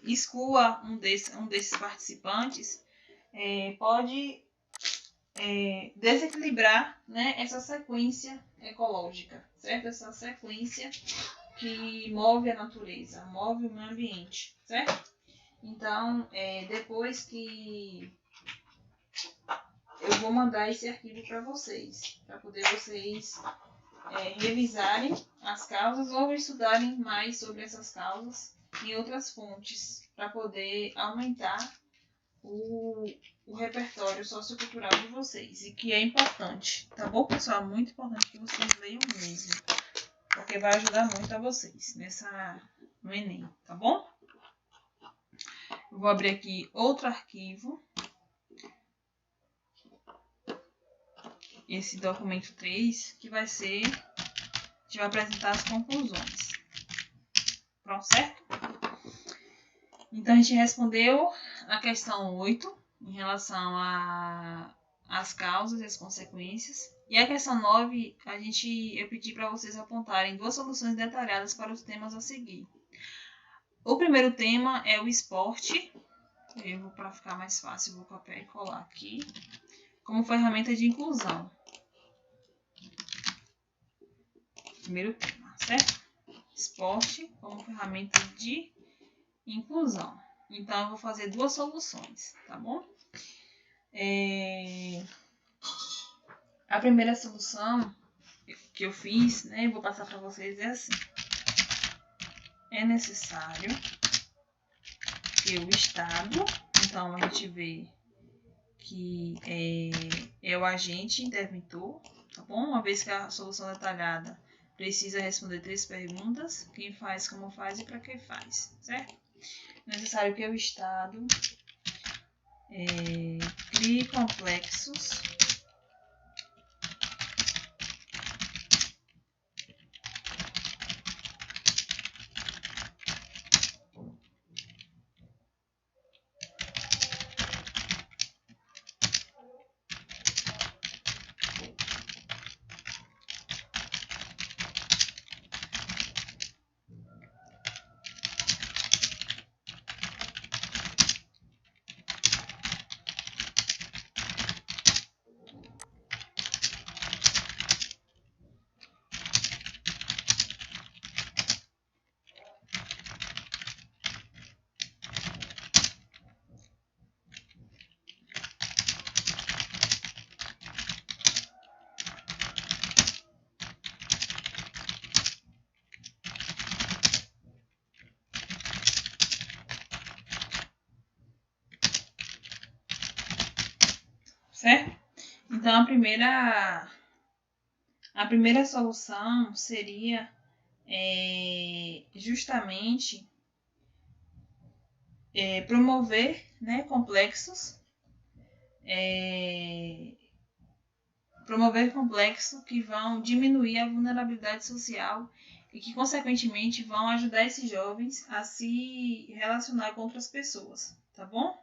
exclua um desses participantes, pode desequilibrar, né, essa sequência ecológica, certo? Essa sequência que move a natureza, move o meio ambiente, certo? Então, depois que eu vou mandar esse arquivo para vocês, para poder vocês revisarem as causas ou estudarem mais sobre essas causas em outras fontes, para poder aumentar o repertório sociocultural de vocês, e que é importante, tá bom, pessoal? Muito importante que vocês leiam mesmo, porque vai ajudar muito a vocês no Enem, tá bom? Eu vou abrir aqui outro arquivo, esse documento 3, que vai ser, a gente vai apresentar as conclusões. Pronto, certo? Então, a gente respondeu a questão 8, em relação às causas e as consequências. E a questão 9, eu pedi para vocês apontarem 2 soluções detalhadas para os temas a seguir. O primeiro tema é o esporte. Para ficar mais fácil, vou copiar e colar aqui. Como ferramenta de inclusão. Primeiro tema, certo? Esporte como ferramenta de inclusão. Então, eu vou fazer 2 soluções, tá bom? A primeira solução que eu fiz, né, vou passar para vocês, é assim. É necessário que o Estado, então a gente vê que é o agente interventor, tá bom? Uma vez que a solução detalhada precisa responder 3 perguntas: quem faz, como faz e para que faz, certo? É necessário que o Estado crie complexos certo? Então, a primeira solução seria justamente promover, né, complexos que vão diminuir a vulnerabilidade social e que, consequentemente, vão ajudar esses jovens a se relacionar com outras pessoas, tá bom?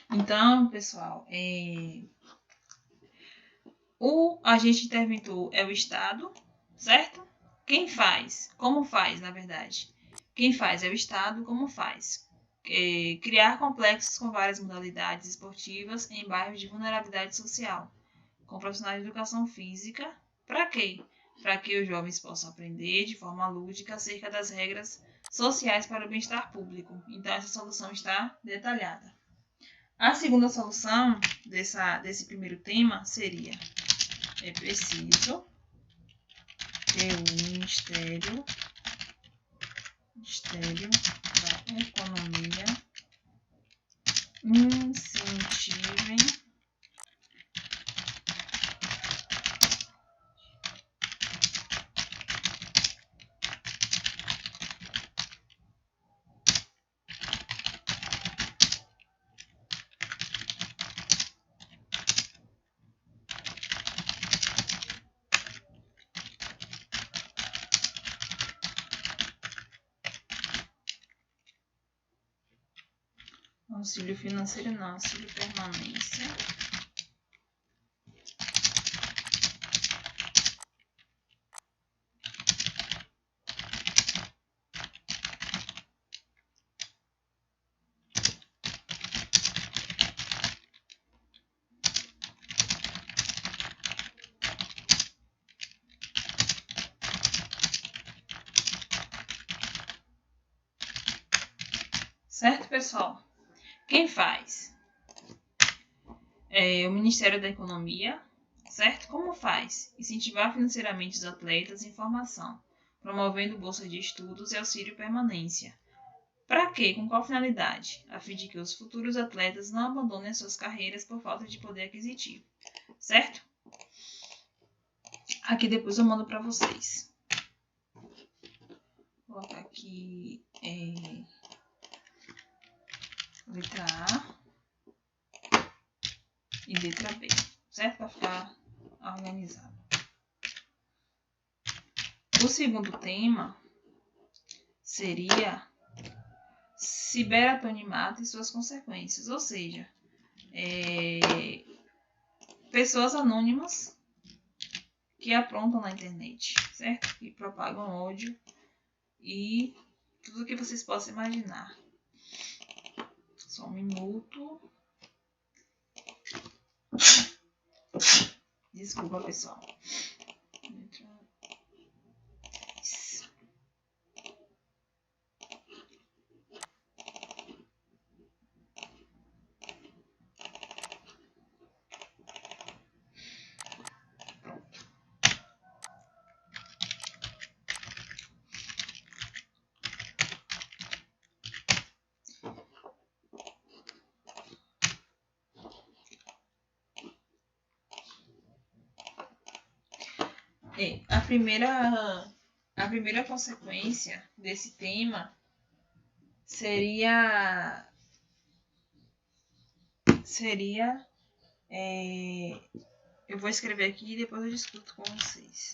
Então, pessoal, o agente interventor é o Estado, certo? Quem faz? Como faz, na verdade? Quem faz é o Estado, como faz? Criar complexos com várias modalidades esportivas em bairros de vulnerabilidade social, com profissionais de educação física. Para quê? Para que os jovens possam aprender de forma lúdica acerca das regras sociais para o bem-estar público. Então, essa solução está detalhada. A segunda solução desse primeiro tema seria: é preciso que o Ministério da Economia incentivem auxílio financeiro, não, auxílio permanência, Certo, pessoal? Quem faz? O Ministério da Economia, certo? Como faz? Incentivar financeiramente os atletas em formação, promovendo bolsa de estudos e auxílio permanência. Para quê? Com qual finalidade? A fim de que os futuros atletas não abandonem suas carreiras por falta de poder aquisitivo, certo? Aqui depois eu mando para vocês. Vou colocar aqui letra A e letra B, certo? Para ficar organizado. O segundo tema seria ciberatonimato e suas consequências, ou seja, pessoas anônimas que aprontam na internet, certo? Que propagam ódio e tudo que vocês possam imaginar. Só um minuto. Desculpa, pessoal. A primeira consequência desse tema seria eu vou escrever aqui e depois eu discuto com vocês.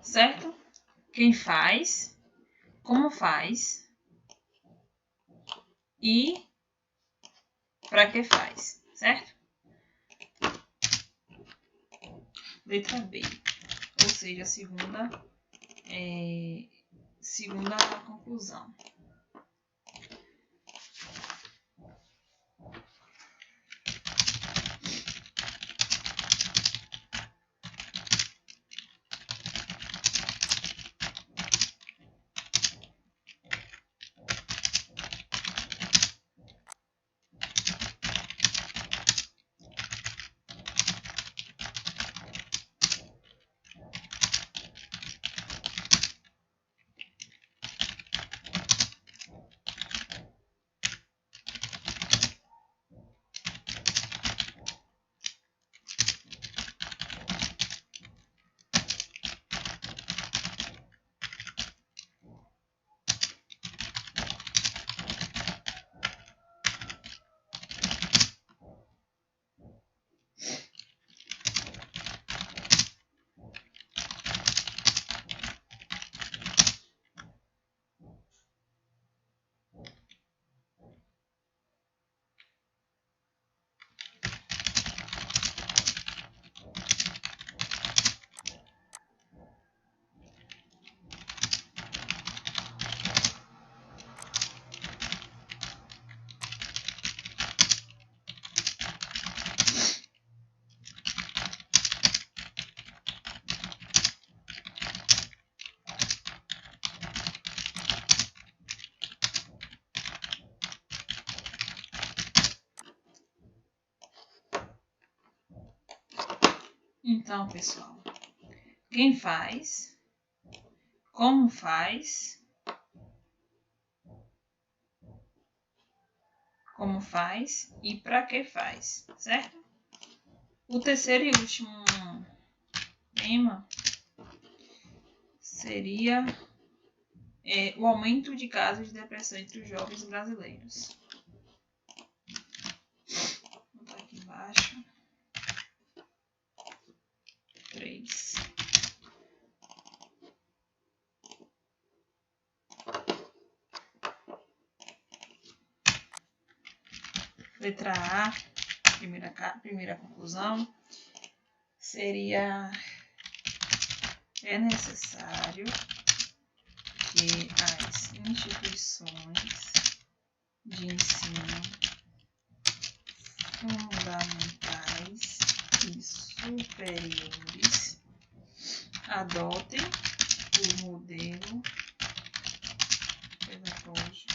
Certo? Quem faz, como faz e para que faz, certo? Letra B, ou seja, a segunda conclusão. Então, pessoal, quem faz, como faz e para que faz, certo? O terceiro e último tema seria o aumento de casos de depressão entre os jovens brasileiros. Vou botar aqui embaixo. 3. Letra A, primeira conclusão, seria: é necessário que as instituições de ensino fundamentais e superiores adotem o modelo pedagógico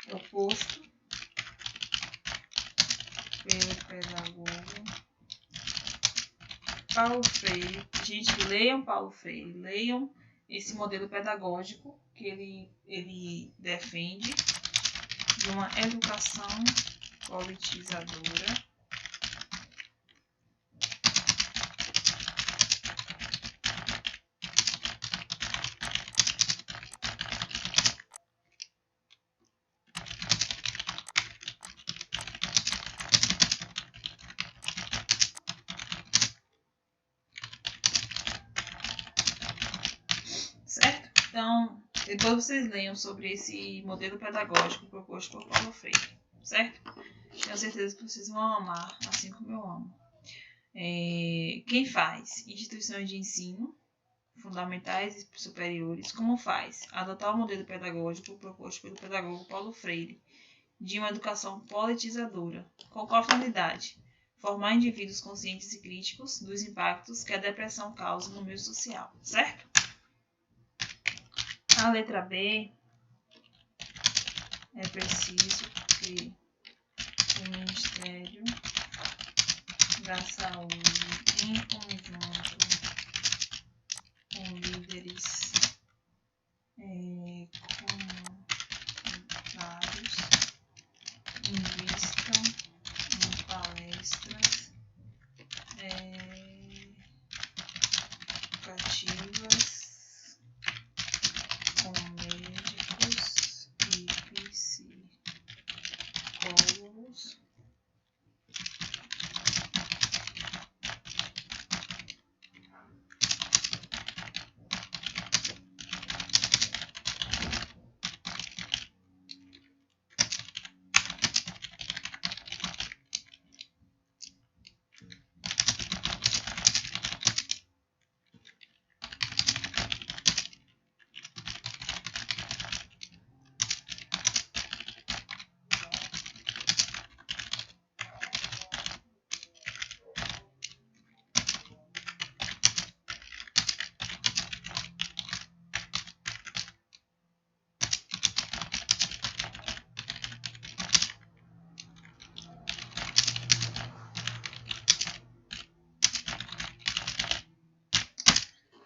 proposto pelo pedagogo Paulo Freire. Gente, leiam Paulo Freire, leiam esse modelo pedagógico que ele defende de uma educação politizadora, certo? Então, depois vocês leiam sobre esse modelo pedagógico proposto por Paulo Freire, certo? Tenho certeza que vocês vão amar, assim como eu amo. Quem faz? Instituições de ensino fundamentais e superiores. Como faz? Adotar o modelo pedagógico proposto pelo pedagogo Paulo Freire de uma educação politizadora. Com qual finalidade? Formar indivíduos conscientes e críticos dos impactos que a depressão causa no meio social, certo? A letra B, é preciso que o Ministério da Saúde, em conjunto com líderes comunitários, invistam em palestras educativas com médicos e psicólogos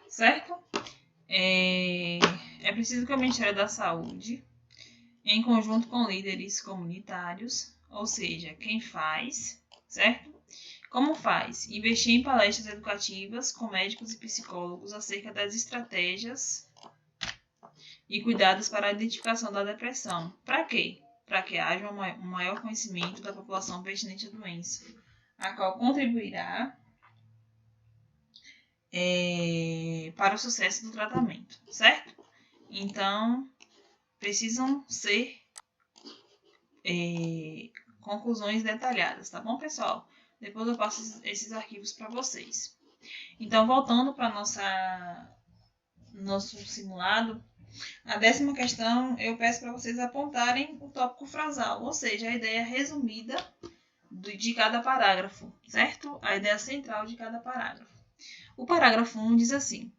certo? É preciso que o Ministério da Saúde, em conjunto com líderes comunitários, ou seja, quem faz, certo? Como faz? Investir em palestras educativas com médicos e psicólogos acerca das estratégias e cuidados para a identificação da depressão. Para quê? Para que haja um maior conhecimento da população pertinente à doença, a qual contribuirá para o sucesso do tratamento, certo? Então, precisam ser conclusões detalhadas, tá bom, pessoal? Depois eu passo esses arquivos para vocês. Então, voltando para nosso simulado, a 10ª questão, eu peço para vocês apontarem o tópico frasal, ou seja, a ideia resumida de cada parágrafo, certo? A ideia central de cada parágrafo. O parágrafo 1 diz assim: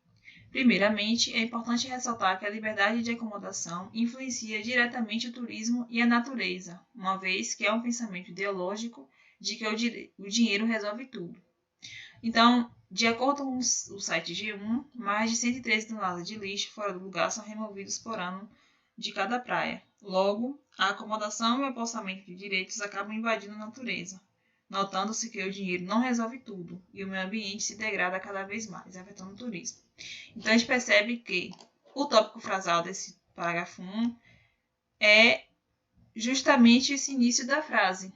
primeiramente, é importante ressaltar que a liberdade de acomodação influencia diretamente o turismo e a natureza, uma vez que é um pensamento ideológico de que o dinheiro resolve tudo. Então, de acordo com o site G1, mais de 113 toneladas de lixo fora do lugar são removidos por ano de cada praia. Logo, a acomodação e o apostamento de direitos acabam invadindo a natureza, notando-se que o dinheiro não resolve tudo e o meio ambiente se degrada cada vez mais, afetando o turismo. Então, a gente percebe que o tópico frasal desse parágrafo 1 é justamente esse início da frase,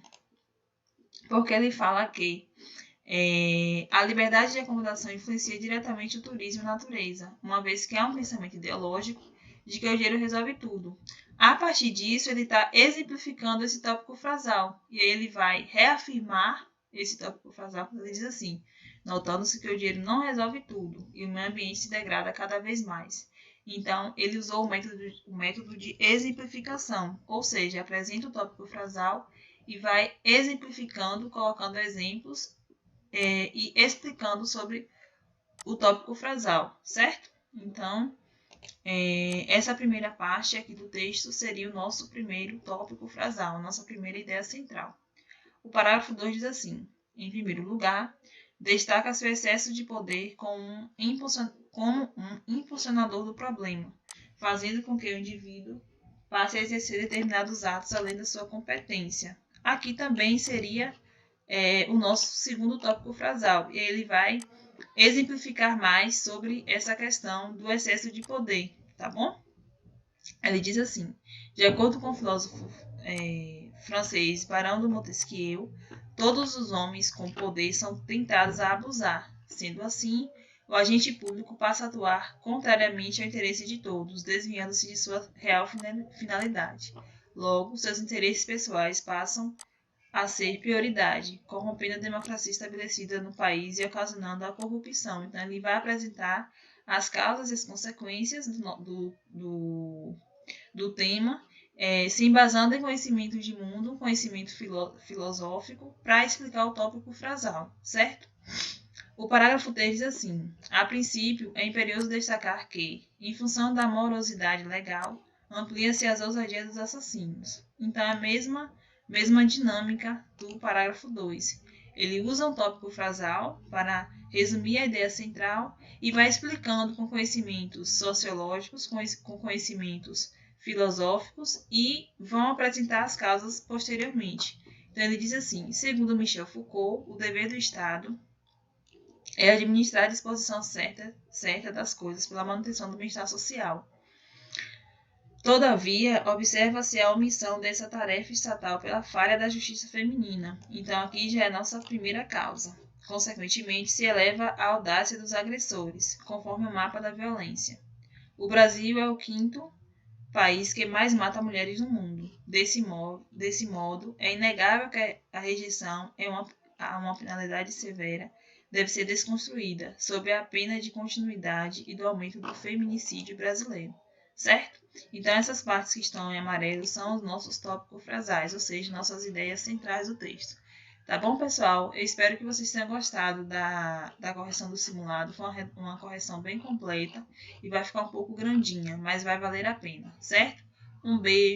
porque ele fala que a liberdade de acomodação influencia diretamente o turismo e a natureza, uma vez que há um pensamento ideológico de que o dinheiro resolve tudo. A partir disso, ele está exemplificando esse tópico frasal, e aí ele vai reafirmar esse tópico frasal, quando ele diz assim, notando-se que o dinheiro não resolve tudo, e o meio ambiente se degrada cada vez mais. Então, ele usou o método de exemplificação, ou seja, apresenta o tópico frasal e vai exemplificando, colocando exemplos e explicando sobre o tópico frasal, certo? Então, essa primeira parte aqui do texto seria o nosso primeiro tópico frasal, a nossa primeira ideia central. O parágrafo 2 diz assim: em primeiro lugar, destaca-se o excesso de poder como um impulsionador do problema, fazendo com que o indivíduo passe a exercer determinados atos além da sua competência. Aqui também seria o nosso segundo tópico frasal, e ele vai exemplificar mais sobre essa questão do excesso de poder, tá bom? Ele diz assim: de acordo com o filósofo francês Barão de Montesquieu, todos os homens com poder são tentados a abusar. Sendo assim, o agente público passa a atuar contrariamente ao interesse de todos, desviando-se de sua real finalidade. Logo, seus interesses pessoais passam a ser prioridade, corrompendo a democracia estabelecida no país e ocasionando a corrupção. Então, ele vai apresentar as causas e as consequências do tema, se embasando em conhecimento de mundo, conhecimento filosófico, para explicar o tópico frasal, certo? O parágrafo 3 diz assim: a princípio, é imperioso destacar que, em função da morosidade legal, amplia-se as ousadias dos assassinos. Então, é a mesma dinâmica do parágrafo 2. Ele usa um tópico frasal para resumir a ideia central e vai explicando com conhecimentos sociológicos, com conhecimentos filosóficos e vão apresentar as causas posteriormente. Então, ele diz assim: segundo Michel Foucault, o dever do Estado é administrar a disposição certa das coisas pela manutenção do bem-estar social. Todavia, observa-se a omissão dessa tarefa estatal pela falha da justiça feminina. Então, aqui já é a nossa primeira causa. Consequentemente, se eleva a audácia dos agressores, conforme o mapa da violência. O Brasil é o quinto país que mais mata mulheres no mundo. Desse modo, é inegável que a rejeição a uma penalidade severa deve ser desconstruída, sob a pena de continuidade e do aumento do feminicídio brasileiro. Certo? Então, essas partes que estão em amarelo são os nossos tópicos frasais, ou seja, nossas ideias centrais do texto. Tá bom, pessoal? Eu espero que vocês tenham gostado da correção do simulado. Foi uma correção bem completa e vai ficar um pouco grandinha, mas vai valer a pena, certo? Um beijo.